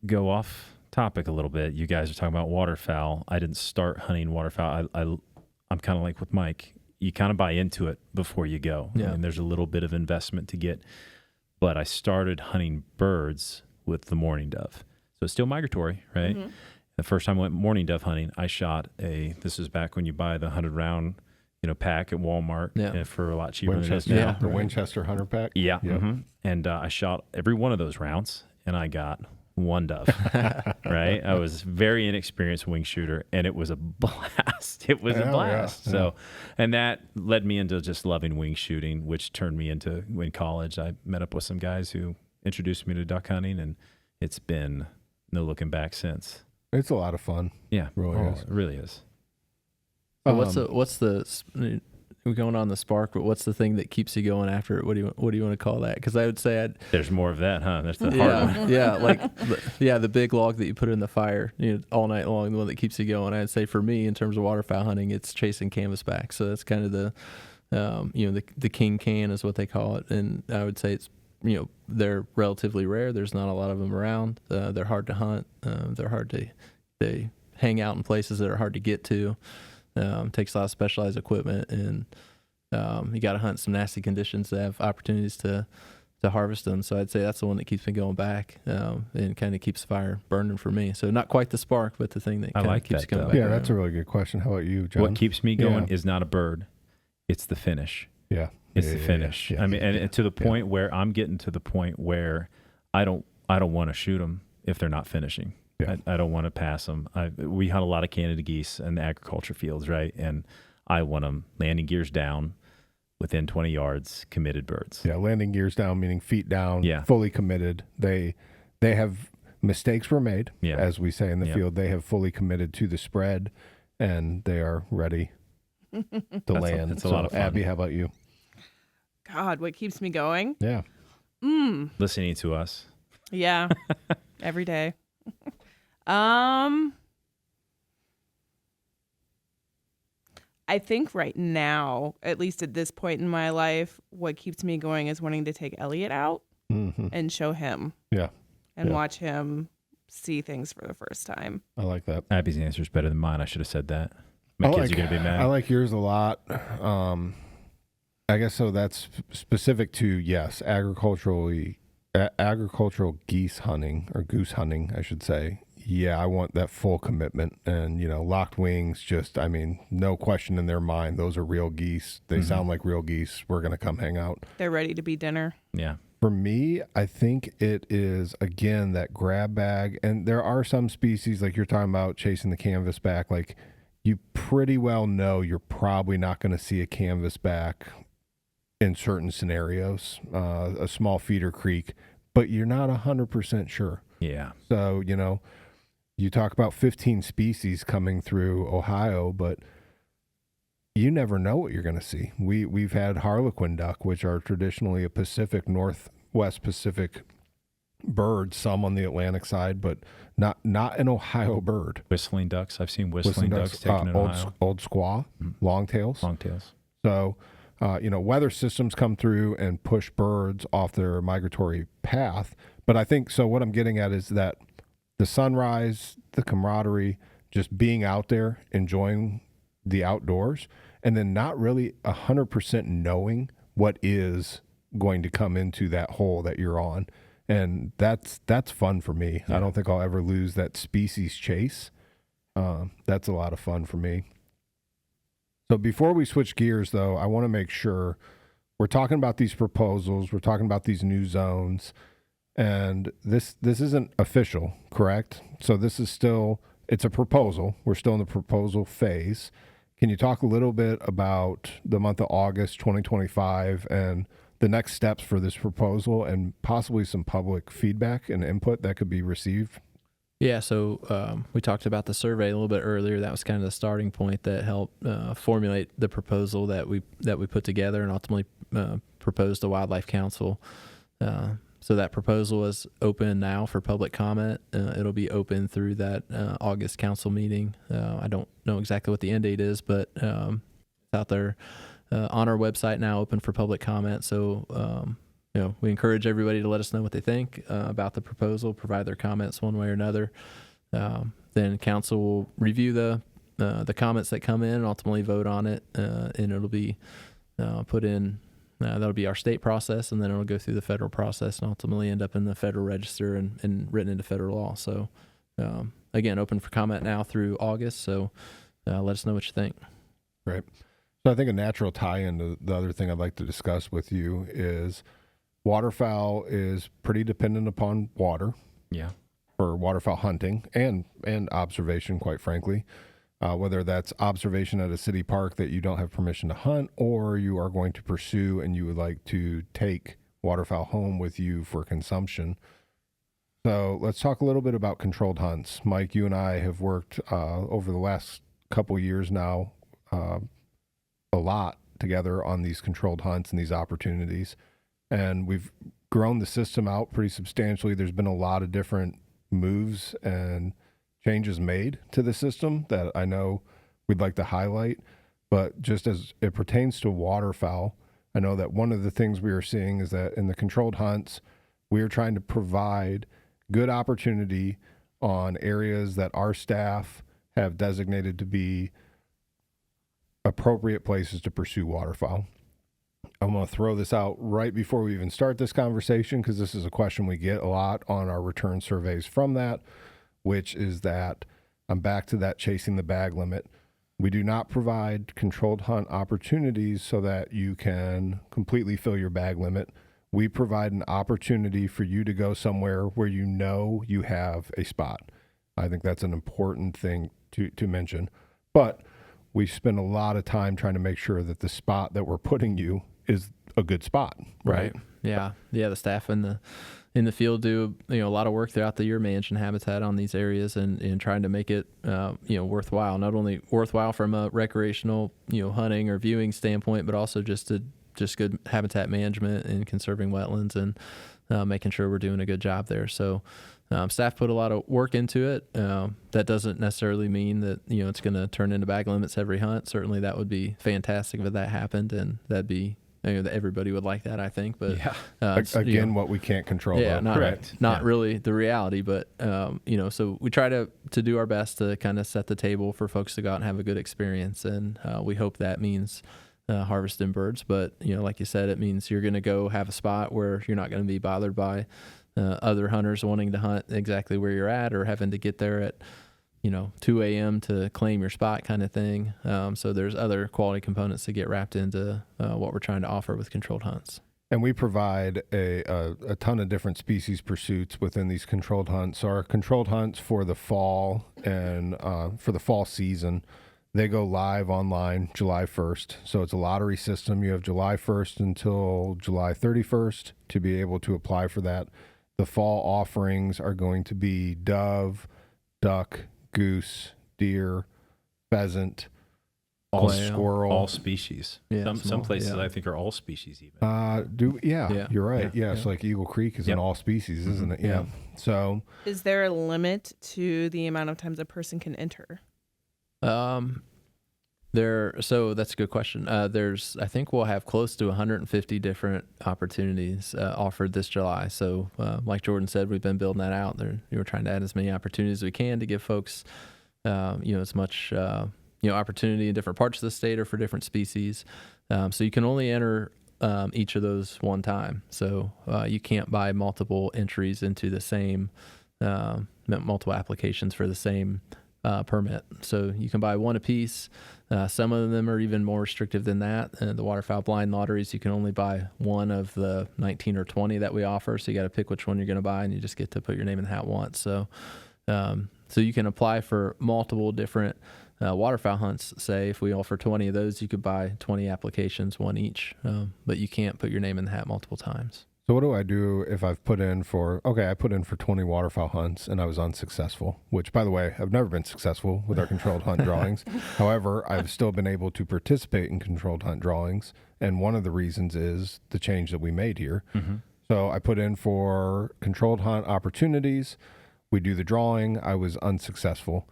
go off topic a little bit. You guys are talking about waterfowl. I didn't start hunting waterfowl. I'm kind of like with Mike. You kind of buy into it before you go. Yeah. I mean, there's a little bit of investment to get. But I started hunting birds with the mourning dove. So it's still migratory, right? Mm-hmm. The first time I went mourning dove hunting, I shot this is back when you buy the 100-round, pack at Walmart for a lot cheaper than it is Winchester, now. the Winchester Hunter Pack. Yeah. Yep. And I shot every one of those rounds, and I got one dove. Right? I was very inexperienced wing shooter, and it was a blast. It was a Hell blast. yeah. So, and that led me into just loving wing shooting, which turned me into, in college, I met up with some guys who introduced me to duck hunting, and it's been no looking back since. It's a lot of fun. Yeah. Really is. It really is. Well, we're going on the spark, but what's the thing that keeps you going after it? What do you want to call that? Because I would say There's more of that, huh? That's the hard one. the big log that you put in the fire, all night long, the one that keeps you going. I'd say for me, in terms of waterfowl hunting, it's chasing canvasback. So that's kind of the king can is what they call it, and I would say it's they're relatively rare. There's not a lot of them around. They're hard to hunt. They hang out in places that are hard to get to. Takes a lot of specialized equipment, and you got to hunt some nasty conditions to have opportunities to harvest them. So I'd say that's the one that keeps me going back and kind of keeps the fire burning for me. So not quite the spark, but the thing that I kind like of keeps that, coming though. back. Yeah, around. that's a really good question. How about you, John? What keeps me going Yeah. is not a bird. It's the finish. Yeah. It's Yeah, the yeah, finish. yeah. I mean, and to the point where I'm getting to the point where I don't want to shoot them if they're not finishing. Yeah. I don't want to pass them. We hunt a lot of Canada geese in the agriculture fields, right? And I want them landing gears down within 20 yards, committed birds. Yeah, landing gears down, meaning feet down, Yeah. fully committed. They have mistakes were made, Yeah. as we say in the Yeah. field. They have fully committed to the spread, and they are ready to land. That's a lot of fun. Abby, how about you? God, what keeps me going? Yeah. Listening to us. Yeah, every day. I think right now, at least at this point in my life, what keeps me going is wanting to take Elliot out Mm-hmm. and show him Yeah, and Yeah. watch him see things for the first time. I like that. Abby's answer is better than mine. I should have said that. My kids are going to be mad. I like yours a lot. I guess so. That's specific to, yes, agricultural geese hunting, or goose hunting, I should say. Yeah, I want that full commitment, and locked wings. Just, I mean, no question in their mind, those are real geese. They sound like real geese. We're gonna come hang out. They're ready to be dinner. Yeah. For me, I think it is, again, that grab bag. And there are some species, like you're talking about chasing the canvas back, like you pretty well know you're probably not going to see a canvas back in certain scenarios, a small feeder creek, but you're not 100% sure. Yeah. So, you talk about 15 species coming through Ohio, but you never know what you're going to see. We've had harlequin duck, which are traditionally a Northwest Pacific bird, some on the Atlantic side, but not an Ohio bird. Whistling ducks. I've seen whistling ducks taken in Ohio. Old squaw, longtails. Longtails. So, weather systems come through and push birds off their migratory path. But I think, so what I'm getting at is that the sunrise, the camaraderie, just being out there, enjoying the outdoors, and then not really 100% knowing what is going to come into that hole that you're on. And that's fun for me. Yeah. I don't think I'll ever lose that species chase. That's a lot of fun for me. So before we switch gears, though, I want to make sure we're talking about these proposals. We're talking about these new zones. And this isn't official, correct? So this is still, it's a proposal. We're still in the proposal phase. Can you talk a little bit about the month of August 2025 and the next steps for this proposal, and possibly some public feedback and input that could be received? Yeah, so we talked about the survey a little bit earlier. That was kind of the starting point that helped formulate the proposal that we put together and ultimately proposed to Wildlife Council. So that proposal is open now for public comment. It'll be open through that August council meeting. I don't know exactly what the end date is, but it's out there on our website now, open for public comment. So we encourage everybody to let us know what they think about the proposal, provide their comments one way or another. Then council will review the comments that come in and ultimately vote on it, and it'll be put in. That'll be our state process, and then it'll go through the federal process and ultimately end up in the Federal Register and written into federal law. So, again, open for comment now through August. So let us know what you think. Right. So I think a natural tie-in to the other thing I'd like to discuss with you is waterfowl is pretty dependent upon water. Yeah. For waterfowl hunting and observation, quite frankly. Whether that's observation at a city park that you don't have permission to hunt, or you are going to pursue and you would like to take waterfowl home with you for consumption. So let's talk a little bit about controlled hunts. Mike, you and I have worked over the last couple years now a lot together on these controlled hunts and these opportunities. And we've grown the system out pretty substantially. There's been a lot of different moves and changes made to the system that I know we'd like to highlight. But just as it pertains to waterfowl, I know that one of the things we are seeing is that in the controlled hunts, we are trying to provide good opportunity on areas that our staff have designated to be appropriate places to pursue waterfowl. I'm going to throw this out right before we even start this conversation, because this is a question we get a lot on our return surveys from that, which is that I'm back to that chasing the bag limit. We do not provide controlled hunt opportunities so that you can completely fill your bag limit. We provide an opportunity for you to go somewhere where you know you have a spot. I think that's an important thing to mention. But we spend a lot of time trying to make sure that the spot that we're putting you is a good spot, right? Yeah. The staff in the field do a lot of work throughout the year managing habitat on these areas and trying to make it worthwhile. Not only worthwhile from a recreational hunting or viewing standpoint, but also just good habitat management and conserving wetlands and making sure we're doing a good job there. So staff put a lot of work into it. That doesn't necessarily mean that it's going to turn into bag limits every hunt. Certainly that would be fantastic if that happened, and that'd be everybody would like that, I think. But again, what we can't control. Yeah, though. not really the reality, but so we try to do our best to kind of set the table for folks to go out and have a good experience, and we hope that means harvesting birds. But like you said, it means you're going to go have a spot where you're not going to be bothered by other hunters wanting to hunt exactly where you're at, or having to get there at 2 a.m. to claim your spot, kind of thing. So there's other quality components that get wrapped into what we're trying to offer with controlled hunts. And we provide a ton of different species pursuits within these controlled hunts. So our controlled hunts for the fall and for the fall season, they go live online July 1st. So it's a lottery system. You have July 1st until July 31st to be able to apply for that. The fall offerings are going to be dove, duck, goose, deer, pheasant, squirrel, all species. Yeah, some places I think are all species even. You're right. Yes, like Eagle Creek is an all species, isn't it? Yeah. So is there a limit to the amount of times a person can enter? So that's a good question. I think we'll have close to 150 different opportunities offered this July. So like Jordan said, we've been building that out. We're trying to add as many opportunities as we can to give folks as much opportunity in different parts of the state or for different species. So you can only enter each of those one time. So you can't buy multiple entries into the same multiple applications for the same permit. So you can buy one apiece. Some of them are even more restrictive than that. The waterfowl blind lotteries, you can only buy one of the 19 or 20 that we offer. So you got to pick which one you're going to buy, and you just get to put your name in the hat once. So you can apply for multiple different waterfowl hunts. Say if we offer 20 of those, you could buy 20 applications, one each. But you can't put your name in the hat multiple times. So what do I do if I put in for 20 waterfowl hunts and I was unsuccessful, which, by the way, I've never been successful with our controlled hunt drawings. However, I've still been able to participate in controlled hunt drawings. And one of the reasons is the change that we made here. Mm-hmm. So I put in for controlled hunt opportunities. We do the drawing. I was unsuccessful.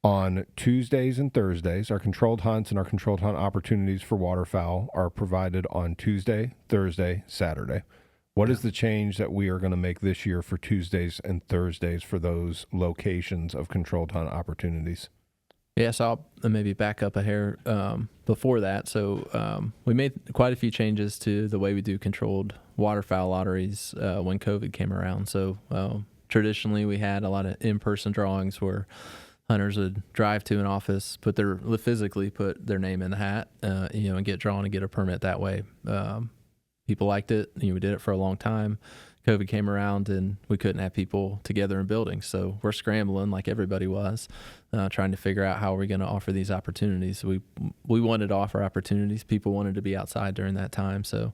On Tuesdays and Thursdays, our controlled hunts and our controlled hunt opportunities for waterfowl are provided on Tuesday, Thursday, Saturday. What is the change that we are going to make this year for Tuesdays and Thursdays for those locations of controlled hunt opportunities? Yeah, so I'll maybe back up a hair before that. So we made quite a few changes to the way we do controlled waterfowl lotteries when COVID came around. So traditionally we had a lot of in-person drawings where hunters would drive to an office, physically put their name in the hat, and get drawn and get a permit that way. People liked it. We did it for a long time. COVID came around and we couldn't have people together in buildings. So we're scrambling like everybody was, trying to figure out how we're going to offer these opportunities. We wanted to offer opportunities. People wanted to be outside during that time. So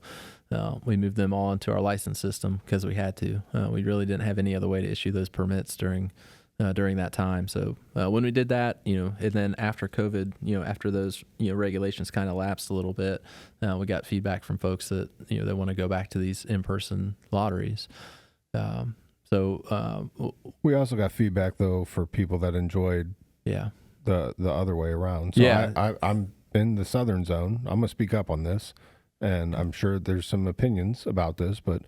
we moved them all into our license system because we had to. We really didn't have any other way to issue those permits during that time. So when we did that, and then after COVID, after those, regulations kind of lapsed a little bit, we got feedback from folks that, they want to go back to these in-person lotteries. We also got feedback though for people that enjoyed the other way around. So I'm in the southern zone. I'm gonna speak up on this, and I'm sure there's some opinions about this, but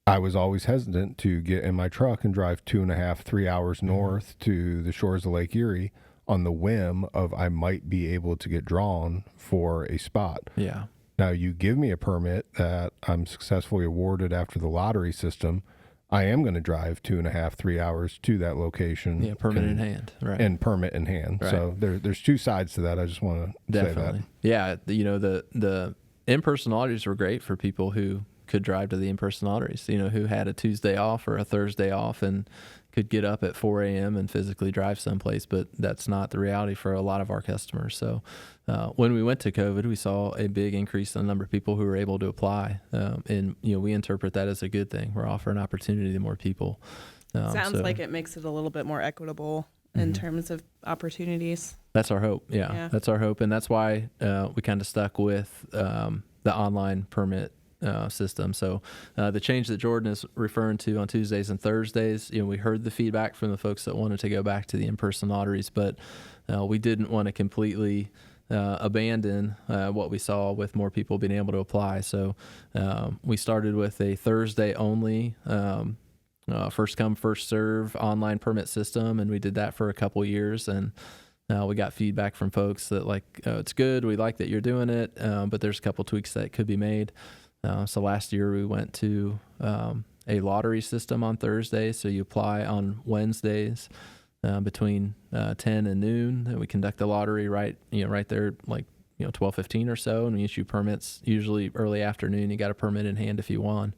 I was always hesitant to get in my truck and drive 2.5, 3 hours north to the shores of Lake Erie on the whim of I might be able to get drawn for a spot. Yeah. Now you give me a permit that I'm successfully awarded after the lottery system. I am going to drive 2.5, 3 hours to that location. Yeah, permit in hand, right? And permit in hand. Right. So there's two sides to that. I just want to say that. Yeah, the in-person lotteries were great for people who could drive to the in-person lotteries, who had a Tuesday off or a Thursday off and could get up at 4 a.m. and physically drive someplace, but that's not the reality for a lot of our customers. So when we went to COVID, we saw a big increase in the number of people who were able to apply. And, we interpret that as a good thing. We're offering opportunity to more people. Sounds like it makes it a little bit more equitable in terms of opportunities. That's our hope. Yeah. That's our hope. And that's why we kind of stuck with the online permit system. So the change that Jordan is referring to on Tuesdays and Thursdays, we heard the feedback from the folks that wanted to go back to the in-person lotteries, but we didn't want to completely abandon what we saw with more people being able to apply. So we started with a Thursday only first come, first serve online permit system, and we did that for a couple years, and we got feedback from folks that it's good, we like that you're doing it, but there's a couple tweaks that could be made. So last year we went to a lottery system on Thursdays. So you apply on Wednesdays between 10 and noon. And we conduct the lottery right there, 12:15 or so, and we issue permits usually early afternoon. You got a permit in hand if you won.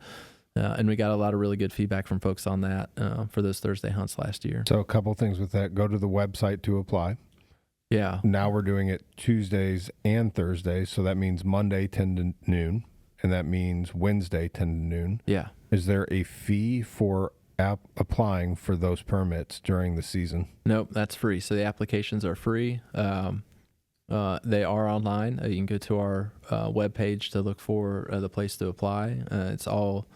And we got a lot of really good feedback from folks on that for those Thursday hunts last year. So a couple things with that. Go to the website to apply. Yeah. Now we're doing it Tuesdays and Thursdays. So that means Monday 10 to noon. And that means Wednesday 10 to noon. Yeah. Is there a fee for applying for those permits during the season? Nope, that's free. So the applications are free. They are online. You can go to our webpage to look for the place to apply. It's all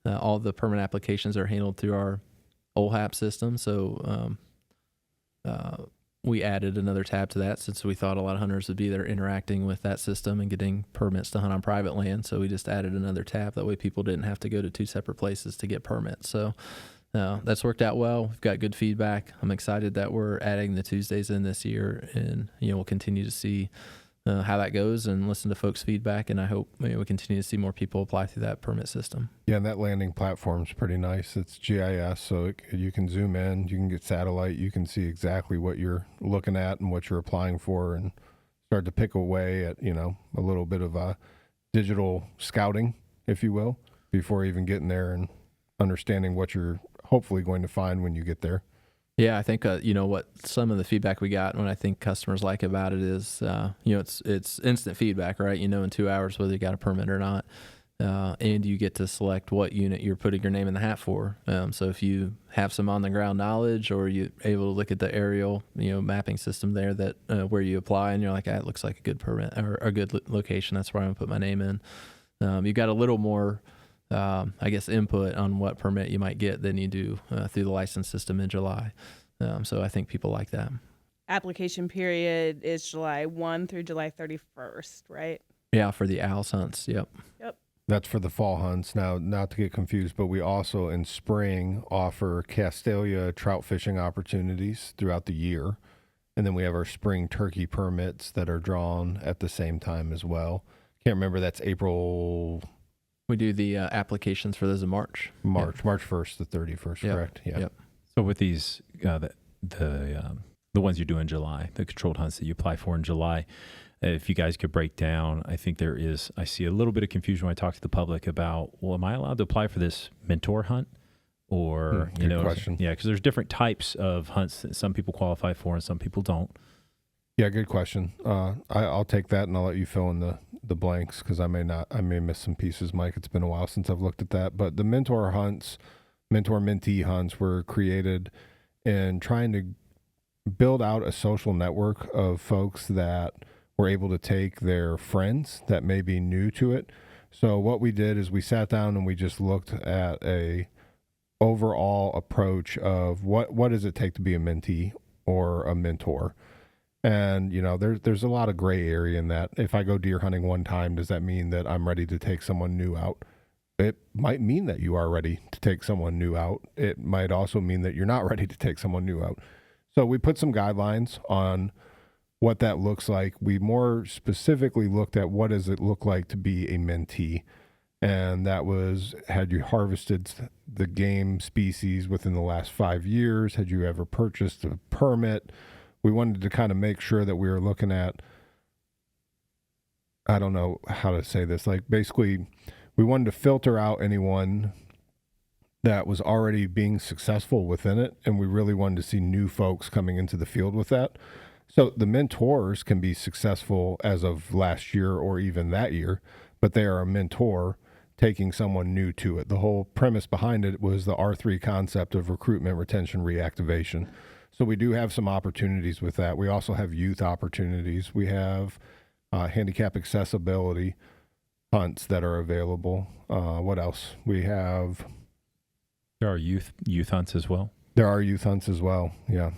the permit applications are handled through our OHAP system. So we added another tab to that since we thought a lot of hunters would be there interacting with that system and getting permits to hunt on private land. So we just added another tab. That way people didn't have to go to two separate places to get permits. So that's worked out well. We've got good feedback. I'm excited that we're adding the Tuesdays in this year, and we'll continue to see how that goes and listen to folks' feedback. And I hope we continue to see more people apply through that permit system. Yeah, and that landing platform's pretty nice. It's GIS, so you can zoom in, you can get satellite, you can see exactly what you're looking at and what you're applying for, and start to pick away at a little bit of a digital scouting, if you will, before even getting there and understanding what you're hopefully going to find when you get there. Yeah, I think what some of the feedback we got, and what I think customers like about it is, it's instant feedback, right? In 2 hours whether you got a permit or not, and you get to select what unit you're putting your name in the hat for. So if you have some on the ground knowledge, or you're able to look at the aerial, mapping system there that where you apply, and you're like, it looks like a good permit or a good location. That's where I'm gonna put my name in. You've got a little more input on what permit you might get than you do through the license system in July. So I think people like that. Application period is July 1 through July 31st, right? Yeah, for the owls hunts. Yep. That's for the fall hunts. Now, not to get confused, but we also in spring offer Castalia trout fishing opportunities throughout the year. And then we have our spring turkey permits that are drawn at the same time as well. Can't remember, that's April... We do the applications for those in March. March 1st to 31st, correct? Yeah. Yep. So with these, the ones you do in July, the controlled hunts that you apply for in July, if you guys could break down, I think I see a little bit of confusion when I talk to the public about, well, am I allowed to apply for this mentor hunt? Or, good question. Yeah, because there's different types of hunts that some people qualify for and some people don't. Yeah, good question. I'll take that, and I'll let you fill in the blanks, because I may miss some pieces, Mike. It's been a while since I've looked at that. But the mentor-mentee hunts were created in trying to build out a social network of folks that were able to take their friends that may be new to it. So what we did is we sat down and we just looked at a overall approach of what does it take to be a mentee or a mentor. And, there's a lot of gray area in that. If I go deer hunting one time, does that mean that I'm ready to take someone new out? It might mean that you are ready to take someone new out. It might also mean that you're not ready to take someone new out. So we put some guidelines on what that looks like. We more specifically looked at what does it look like to be a mentee. And that was, had you harvested the game species within the last 5 years? Had you ever purchased a permit? We wanted to kind of make sure that we were looking at, I don't know how to say this, basically we wanted to filter out anyone that was already being successful within it, and we really wanted to see new folks coming into the field with that. So the mentors can be successful as of last year or even that year, but they are a mentor taking someone new to it. The whole premise behind it was the R3 concept of recruitment, retention, reactivation. So we do have some opportunities with that. We also have youth opportunities. We have handicap accessibility hunts that are available. What else? We have... There are youth hunts as well. There are youth hunts as well, yeah.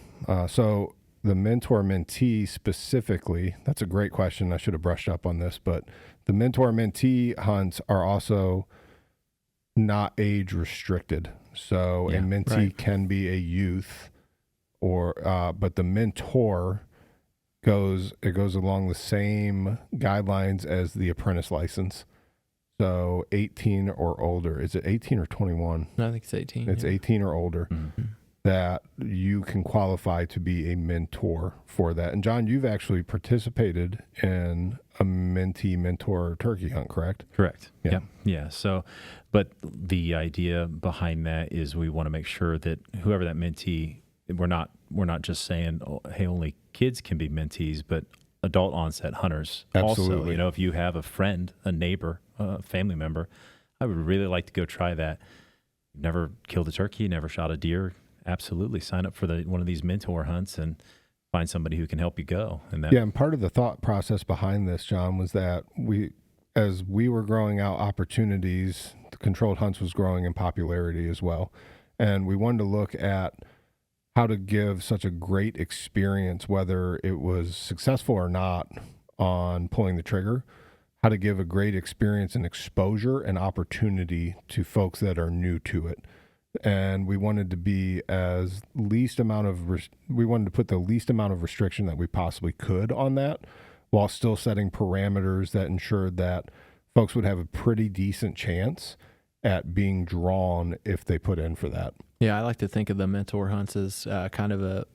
So the mentor-mentee specifically, that's a great question. I should have brushed up on this, but the mentor-mentee hunts are also not age restricted. So a mentee can be a youth, or but the mentor goes along the same guidelines as the apprentice license. So 18 or older. Is it 18 or 21? No, I think it's 18. It's 18 or older that you can qualify to be a mentor for that. And John, you've actually participated in a mentee-mentor turkey hunt, correct? Correct. Yeah. Yeah. So, but the idea behind that is we want to make sure that whoever that mentee, we're not just saying, oh, hey, only kids can be mentees, but adult onset hunters. Absolutely. Also, you know, if you have a friend, a neighbor, a family member, I would really like to go try that. Never killed a turkey, never shot a deer. Absolutely, sign up for one of these mentor hunts and find somebody who can help you go. And that, and part of the thought process behind this, John, was that as we were growing out opportunities, the controlled hunts was growing in popularity as well, and we wanted to look at how to give such a great experience, whether it was successful or not on pulling the trigger, how to give a great experience and exposure and opportunity to folks that are new to it. And we wanted to be we wanted to put the least amount of restriction that we possibly could on that, while still setting parameters that ensured that folks would have a pretty decent chance at being drawn if they put in for that. Yeah, I like to think of the mentor hunts as kind of a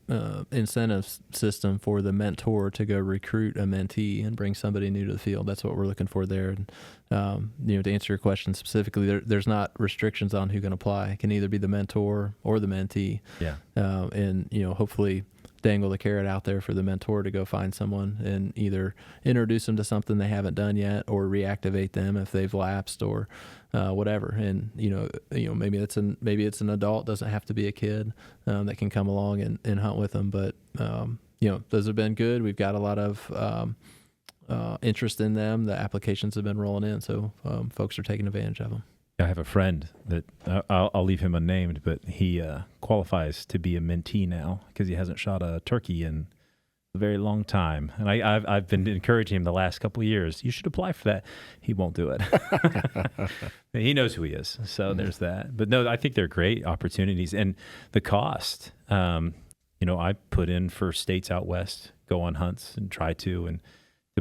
incentive system for the mentor to go recruit a mentee and bring somebody new to the field. That's what we're looking for there. And, to answer your question specifically, there's not restrictions on who can apply. It can either be the mentor or the mentee. Yeah. And hopefully dangle the carrot out there for the mentor to go find someone and either introduce them to something they haven't done yet, or reactivate them if they've lapsed, or whatever. And maybe it's an adult, doesn't have to be a kid, that can come along and hunt with them. But those have been good. We've got a lot of interest in them. The applications have been rolling in, so folks are taking advantage of them. I have a friend that I'll leave him unnamed, but he qualifies to be a mentee now because he hasn't shot a turkey in a very long time. And I've been encouraging him the last couple of years. You should apply for that. He won't do it. He knows who he is. So there's that. But no, I think they're great opportunities. And the cost, I put in for states out west, go on hunts and try to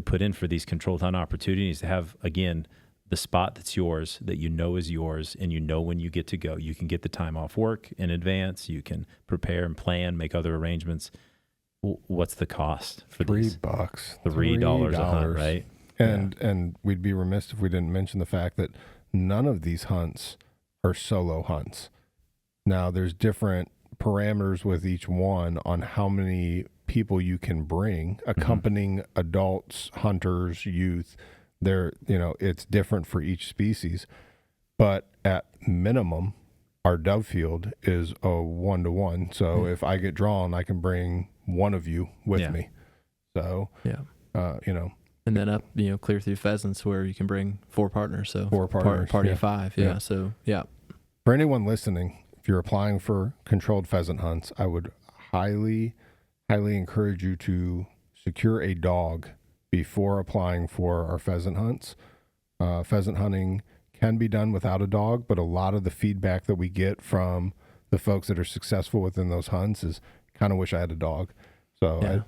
put in for these controlled hunt opportunities to have, again, the spot that's yours, that is yours, and when you get to go. You can get the time off work in advance. You can prepare and plan, make other arrangements. What's the cost for these? $3. $3 a hunt, right? And we'd be remiss if we didn't mention the fact that none of these hunts are solo hunts. Now, there's different parameters with each one on how many people you can bring, accompanying adults, hunters, youth. It's different for each species, but at minimum, our dove field is a 1-to-1. So if I get drawn, I can bring one of you with me. So, and then up, clear through pheasants where you can bring 4 partners. So 4 partners, party of 5. Yeah. So, yeah. For anyone listening, if you're applying for controlled pheasant hunts, I would highly, highly encourage you to secure a dog before applying for our pheasant hunts. Pheasant hunting can be done without a dog, but a lot of the feedback that we get from the folks that are successful within those hunts is, kind of wish I had a dog. So yeah.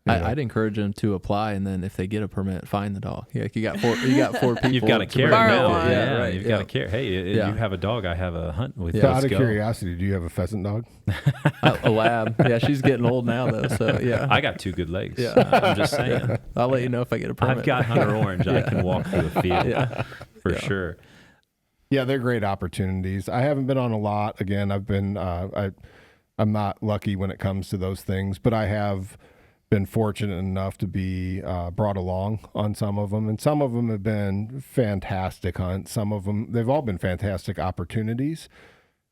I'd encourage them to apply, and then if they get a permit, find the dog. Yeah, you got 4 people. You've got a carrot borrow now. one. Yeah, right. You've got a carrot. Hey, you have a dog. I have a hunt with you. So Let's out of go. curiosity, do you have a pheasant dog? A lab. Yeah, she's getting old now though. So yeah, I got 2 good legs. Yeah. I'm just saying. I'll let you know if I get a permit. I've got Hunter Orange. I can walk through a field for sure. Yeah, they're great opportunities. I haven't been on a lot. Again, I've been I'm not lucky when it comes to those things, but I have been fortunate enough to be brought along on some of them, and some of them have been fantastic hunts. Some of them, they've all been fantastic opportunities.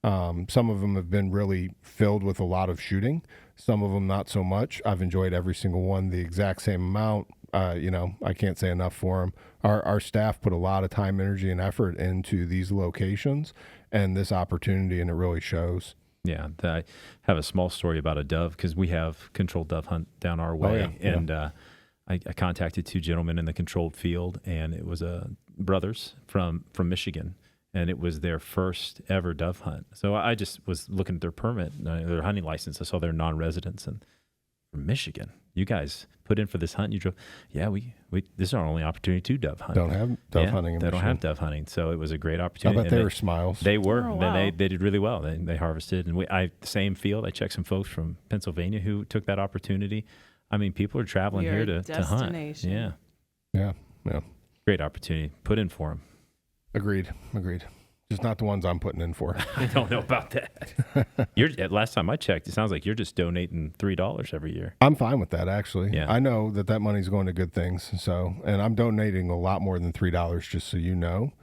Some of them have been really filled with a lot of shooting. Some of them not so much. I've enjoyed every single one the exact same amount. I can't say enough for them. Our staff put a lot of time, energy, and effort into these locations and this opportunity, and it really shows. Yeah, I have a small story about a dove because we have controlled dove hunt down our way, and I contacted two gentlemen in the controlled field, and it was brothers from Michigan, and it was their first ever dove hunt. So I just was looking at their permit, their hunting license. I saw they're non-residents, and from Michigan, you guys put in for this hunt. You drove, yeah. We this is our only opportunity to dove hunt. Don't have dove hunting. In they don't Michigan. have dove hunting, so it was a great opportunity. I bet they were smiles. They were. Oh, wow. They did really well. They harvested, and same field. I checked some folks from Pennsylvania who took that opportunity. I mean, people are traveling Your here to hunt. Yeah, Yeah. great opportunity. Put in for them. Agreed. Just not the ones I'm putting in for. I don't know about that. Last time I checked, it sounds like you're just donating $3 every year. I'm fine with that, actually. Yeah. I know that money's going to good things. So, and I'm donating a lot more than $3, just so you know.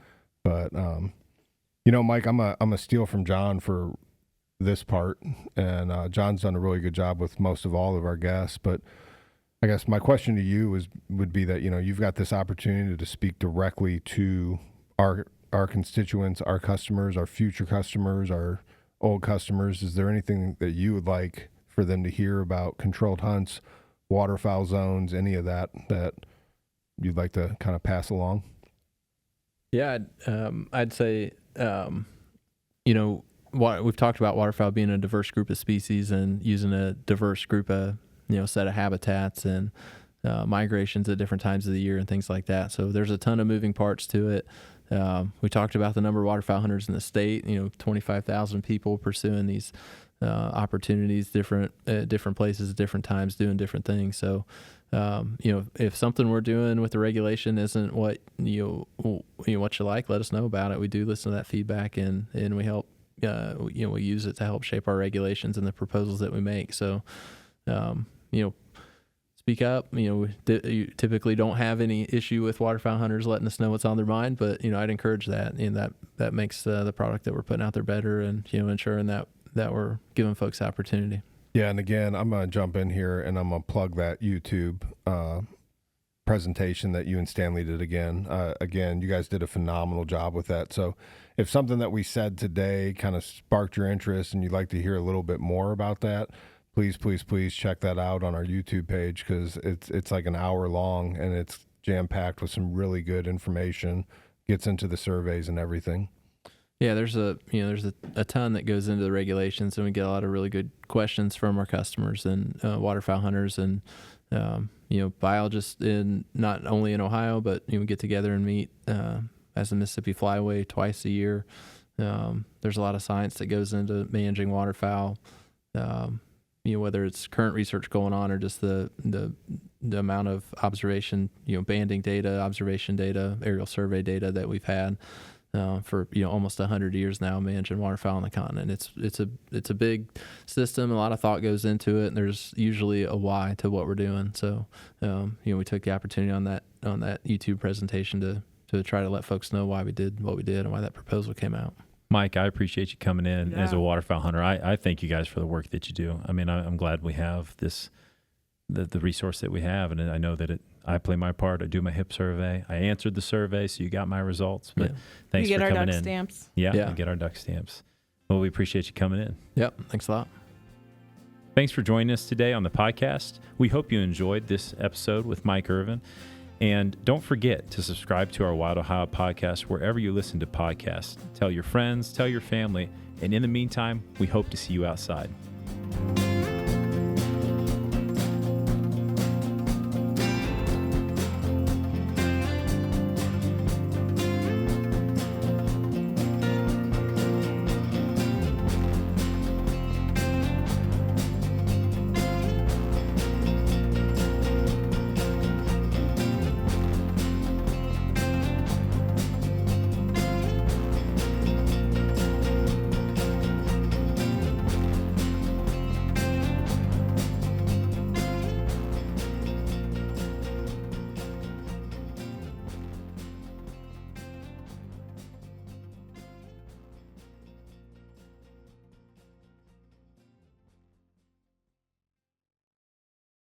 But, Mike, I'm a steal from John for this part, and John's done a really good job with most of all of our guests. But I guess my question to you would be that you've got this opportunity to speak directly to our constituents, our customers, our future customers, our old customers. Is there anything that you would like for them to hear about controlled hunts, waterfowl zones, any of that you'd like to kind of pass along? Yeah, I'd say, we've talked about waterfowl being a diverse group of species and using a diverse group of, set of habitats and migrations at different times of the year and things like that. So there's a ton of moving parts to it. We talked about the number of waterfowl hunters in the state, 25,000 people pursuing these opportunities, different places at different times, doing different things. So, if something we're doing with the regulation isn't what what you like, let us know about it. We do listen to that feedback, and we help. We use it to help shape our regulations and the proposals that we make. So, speak up. You typically don't have any issue with waterfowl hunters letting us know what's on their mind, but I'd encourage that, and that makes the product that we're putting out there better, and ensuring that we're giving folks the opportunity. Yeah, and again, I'm gonna jump in here and I'm gonna plug that YouTube presentation that you and Stanley did again. Again, you guys did a phenomenal job with that. So, if something that we said today kind of sparked your interest and you'd like to hear a little bit more about that, please check that out on our YouTube page, because it's like an hour long and it's jam-packed with some really good information, gets into the surveys and everything. Yeah, there's a ton that goes into the regulations, and we get a lot of really good questions from our customers and waterfowl hunters and biologists not only in Ohio, but we get together and meet as the Mississippi Flyway twice a year. There's a lot of science that goes into managing waterfowl. Whether it's current research going on or just the amount of observation, banding data, observation data, aerial survey data that we've had for almost 100 years now, managing waterfowl on the continent. It's a big system. A lot of thought goes into it, and there's usually a why to what we're doing. So we took the opportunity on that YouTube presentation to try to let folks know why we did what we did and why that proposal came out. Mike, I appreciate you coming in as a waterfowl hunter. I thank you guys for the work that you do. I mean, I'm glad we have the resource that we have, and I know that I play my part. I do my HIP survey. I answered the survey, so you got my results. But thanks for coming in. We get our duck stamps. Yeah, we get our duck stamps. Well, we appreciate you coming in. Yep, thanks a lot. Thanks for joining us today on the podcast. We hope you enjoyed this episode with Mike Ervin. And don't forget to subscribe to our Wild Ohio podcast wherever you listen to podcasts. Tell your friends, tell your family, and in the meantime, we hope to see you outside.